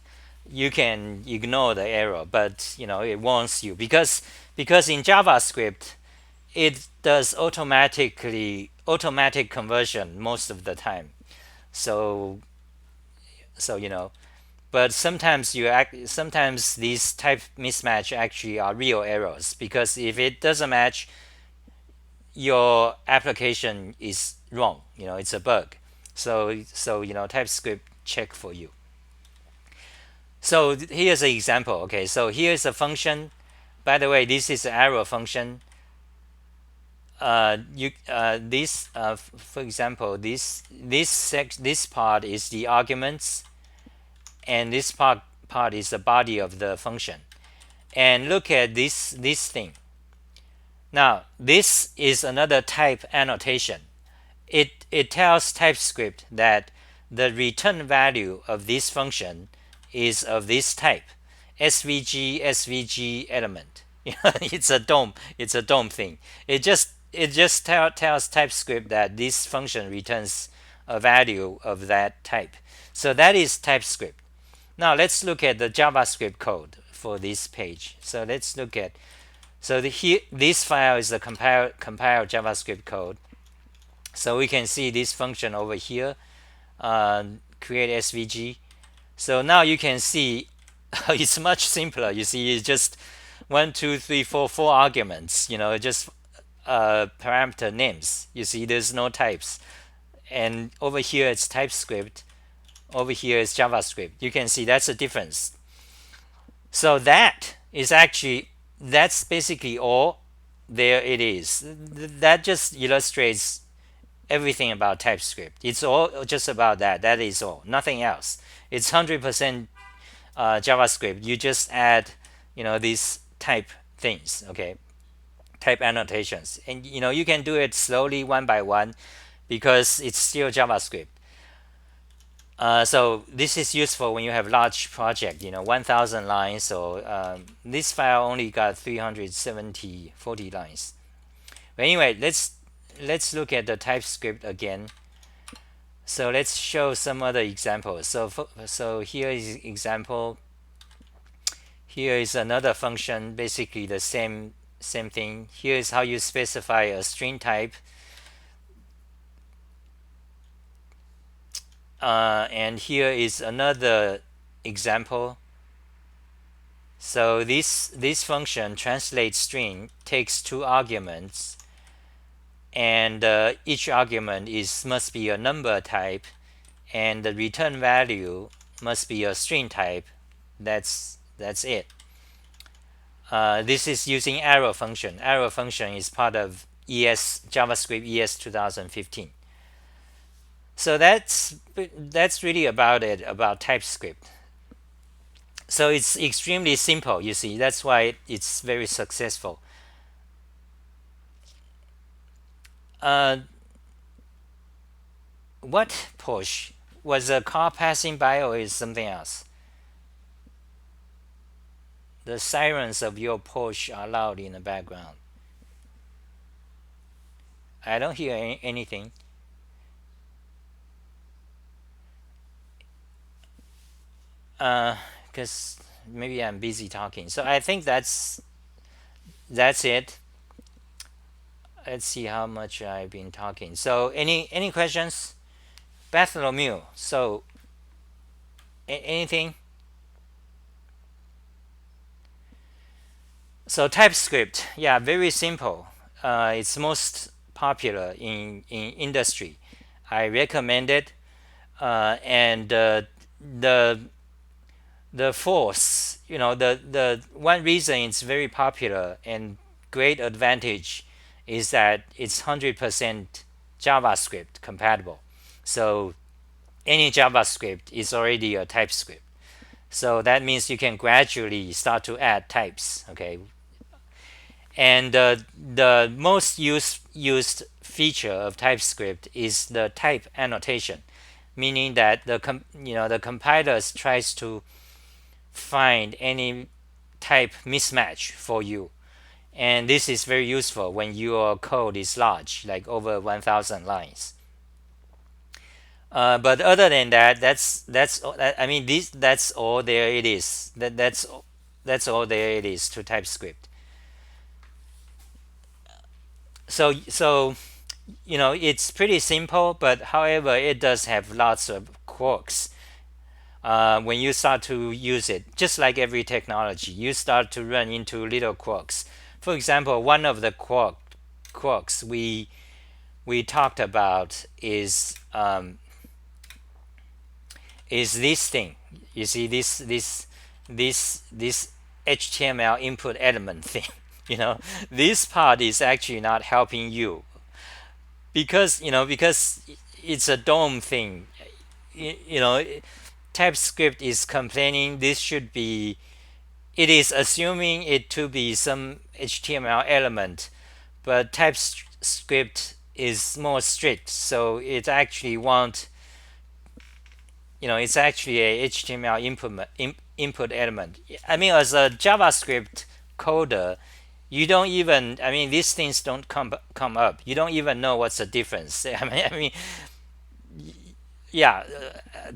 A: You can ignore the error, but it warns you, because in JavaScript it does automatic conversion most of the time. So but sometimes these type mismatch actually are real errors, because if it doesn't match, your application is wrong, it's a bug. So TypeScript check for you. So here's an example. Okay, so here's a function. By the way, this is an arrow function. For example, this part is the arguments, and this part is the body of the function. And look at this thing. Now this is another type annotation. It tells TypeScript that the return value of this function is of this type, SVG element. It's a DOM thing. It just tells TypeScript that this function returns a value of that type. So that is TypeScript. Now let's look at the JavaScript code for this page. So let's look at this file is the compile JavaScript code. So we can see this function over here, create SVG. So now you can see it's much simpler. You see, it's just 1, 2, 3, 4 arguments. Just parameter names. You see, there's no types. And over here it's TypeScript. Over here is JavaScript. You can see that's a difference. So that's basically all there it is. That just illustrates everything about TypeScript. It's all just about that. That is all. Nothing else. It's 100% JavaScript. You just add, these type things. Okay, type annotations, and you can do it slowly, one by one, because it's still JavaScript. So this is useful when you have large project, 1,000 lines. So this file only got 40 lines. But anyway, let's look at the TypeScript again. So let's show some other examples. So here is example. Here is another function, basically the same thing. Here is how you specify a string type. And here is another example. So this function translates string, takes 2 arguments, and each argument must be a number type, and the return value must be a string type. That's it. This is using arrow function. Arrow function is part of JavaScript ES 2015. So that's really about it, about TypeScript. So it's extremely simple, you see. That's why it's very successful. What push? Was a car passing by, or is something else? The sirens of your Porsche are loud in the background. I don't hear anything. Because maybe I'm busy talking. So I think that's it. Let's see how much I've been talking. So any questions? Bartholomew, so anything? So TypeScript, yeah, very simple. It's most popular in industry. I recommend it. And the force, the one reason it's very popular and great advantage is that it's 100% JavaScript compatible. So any JavaScript is already a TypeScript. So that means you can gradually start to add types. Okay. And the most used feature of TypeScript is the type annotation, meaning that the compilers tries to find any type mismatch for you, and this is very useful when your code is large, like over 1,000 lines. But other than that, that's all there it is. That's all there it is to TypeScript. So it's pretty simple, but however, it does have lots of quirks. When you start to use it, just like every technology, you start to run into little quirks. For example, one of the quirks we talked about is this thing. You see this HTML input element thing. This part is actually not helping you because it's a DOM thing. You know, TypeScript is complaining this should be. It is assuming it to be some HTML element, but TypeScript is more strict, so it actually want it's actually a HTML input element. I mean, as a JavaScript coder, you don't even. I mean, these things don't come up. You don't even know what's the difference. I mean, yeah,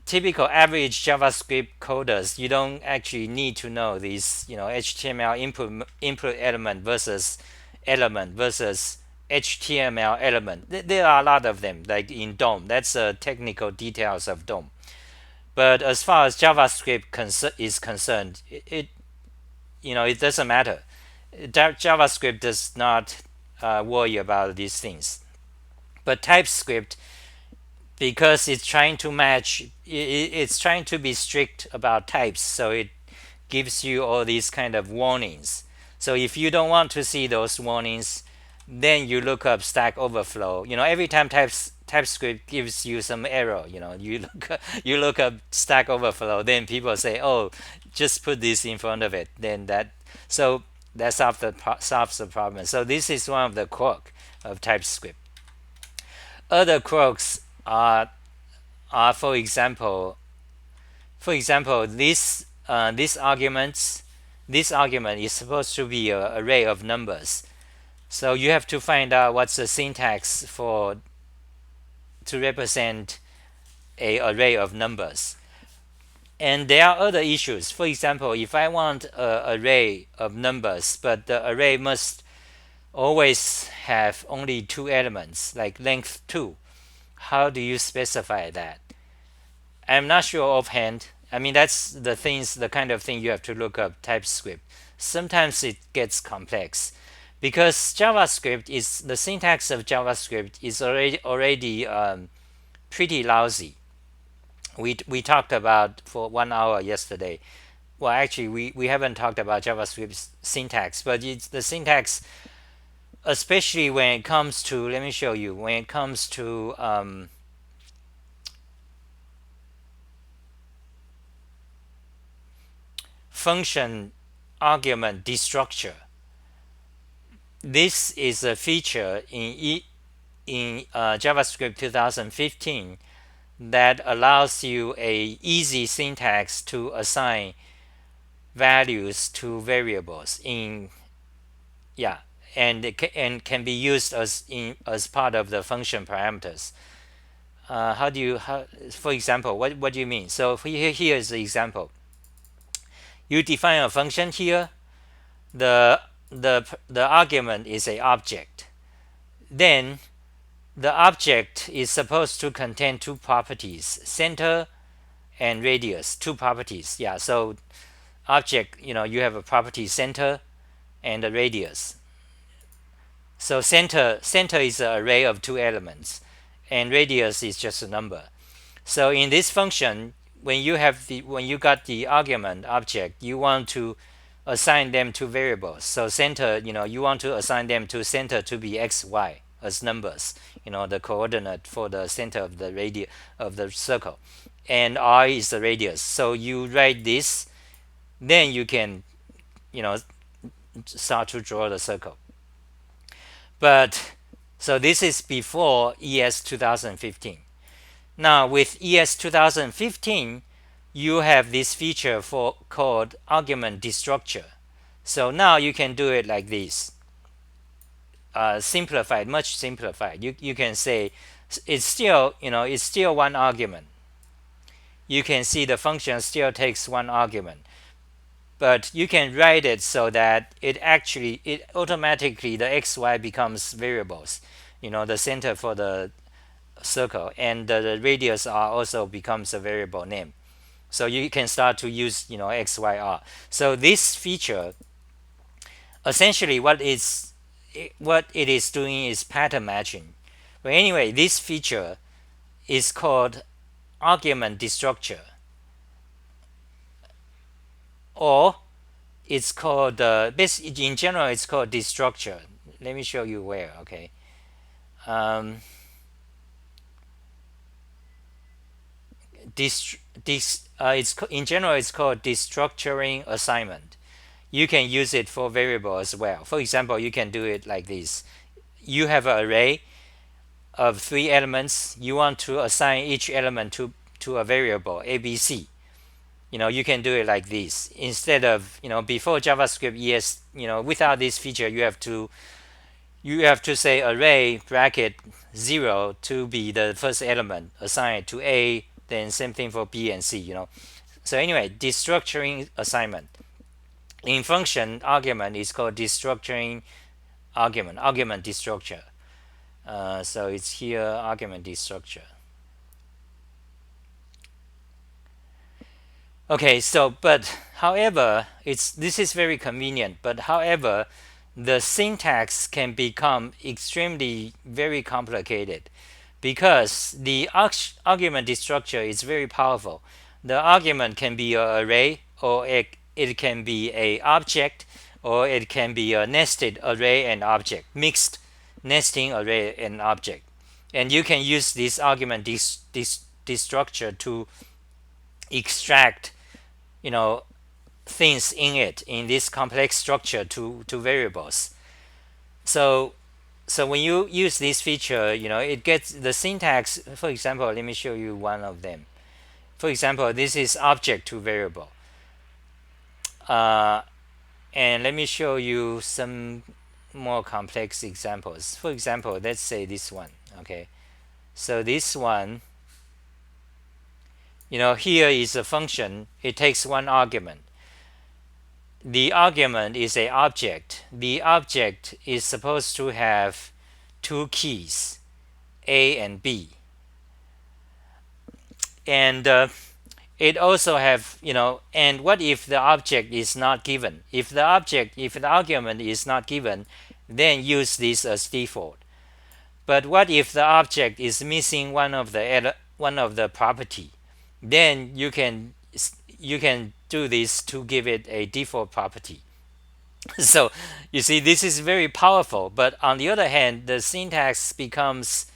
A: typical average JavaScript coders, you don't actually need to know these, HTML input element versus HTML element. There are a lot of them, like in DOM. That's technical details of DOM. But as far as JavaScript is concerned, it doesn't matter. JavaScript does not worry about these things. But TypeScript, because it's trying to match, it's trying to be strict about types, so it gives you all these kind of warnings. So if you don't want to see those warnings, then you look up Stack Overflow. Every time TypeScript gives you some error, you look up Stack Overflow, then people say, oh, just put this in front of it. Then that solves the problem. So this is one of the quirks of TypeScript. Other quirks are for example this argument is supposed to be an array of numbers. So you have to find out what's the syntax to represent a array of numbers. And there are other issues. For example, if I want an array of numbers, but the array must always have only 2 elements, like length 2, how do you specify that? I'm not sure offhand. I mean, that's the kind of thing you have to look up TypeScript. Sometimes it gets complex because the syntax of JavaScript is already pretty lousy. We talked about for 1 hour yesterday. Well, actually, we haven't talked about JavaScript syntax, but it's the syntax, especially when it comes to, let me show you, when it comes to function argument destructure. This is a feature in JavaScript 2015 that allows you a easy syntax to assign values to variables and can be used as part of the function parameters. For example, what do you mean? So here is the example. You define a function here. The argument is a object. Then the object is supposed to contain 2 properties, center and radius, 2 properties. Yeah, so object, you have a property center and a radius. So center is an array of 2 elements, and radius is just a number. So in this function, when you got the argument object, you want to assign them to variables. So center, you want to assign them to center to be x, y as numbers. The coordinate for the center of the circle, and r is the radius. So you write this, then you can, start to draw the circle. But so this is before ES 2015. Now with ES 2015, you have this feature called argument destructure. So now you can do it like this. Simplified, much simplified. You can say it's still 1 argument. You can see the function still takes 1 argument, but you can write it so that it automatically the xy becomes variables. The center for the circle and the radius r also becomes a variable name. So you can start to use x, y, r. So this feature, essentially what what it is doing is pattern matching. But anyway, this feature is called argument destructure, or it's called in general it's called destructure. Let me show you where. Okay, um, in general it's called destructuring assignment. You can use it for variable as well. For example, you can do it like this. You have an array of 3 elements. You want to assign each element to a variable ABC. You can do it like this instead of before JavaScript ES. Without this feature, you have to say array bracket 0 to be the first element assigned to A, then same thing for B and C. So anyway, destructuring assignment in function argument is called destructuring argument destructure. So it's here argument destructure. Okay, so but however, this is very convenient. But however, the syntax can become extremely very complicated because the argument destructure is very powerful. The argument can be an array, or it can be a object, or it can be a nested array and object, mixed nesting array and object. And you can use this argument destructure to extract things in this complex structure to variables. So when you use this feature, it gets the syntax. For example, let me show you one of them. For example, this is object to variable, and let me show you some more complex examples. For example, let's say this one. Okay, so this one, here is a function. It takes one argument. The argument is a object. The object is supposed to have 2 keys, A and B. And it also have, and what if the object is not given? If the argument is not given, then use this as default. But what if the object is missing one of the property? Then you can do this to give it a default property. So you see, this is very powerful. But on the other hand, the syntax becomes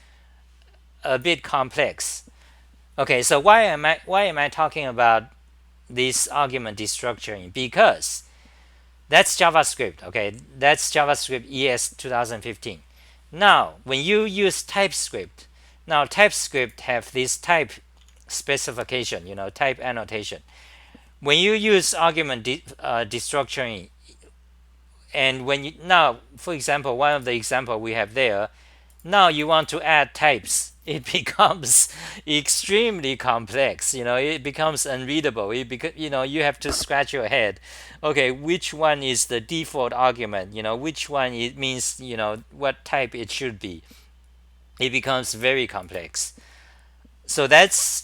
A: a bit complex. Okay, so why am I talking about this argument destructuring? Because that's JavaScript. Okay, that's JavaScript ES 2015. Now, when you use TypeScript, now TypeScript have this type specification, type annotation. When you use argument destructuring, and now, for example, one of the example we have there, now you want to add types, it becomes extremely complex. It becomes unreadable. You have to scratch your head. Okay, which one is the default argument? Which one it means? What type it should be. It becomes very complex. So that's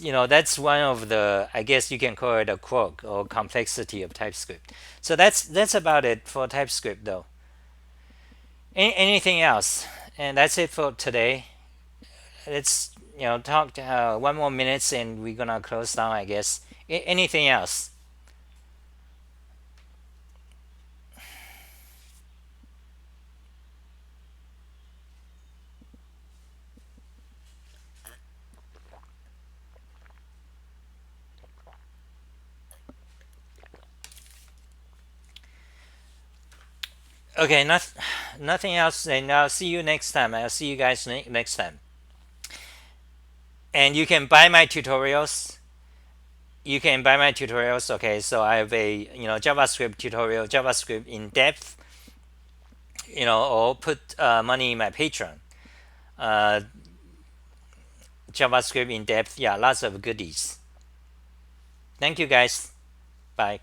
A: one of the, I guess you can call it a quirk or complexity of TypeScript. So that's about it for TypeScript, though. Anything else? And that's it for today. Let's talk 1 more minutes and we're gonna close down, I guess. Anything else? Okay, nothing else, and I'll see you next time. I'll see you guys next time. And you can buy my tutorials. Okay, so I have a JavaScript tutorial, JavaScript in depth, or put money in my Patreon. JavaScript in depth, yeah, lots of goodies. Thank you guys. Bye.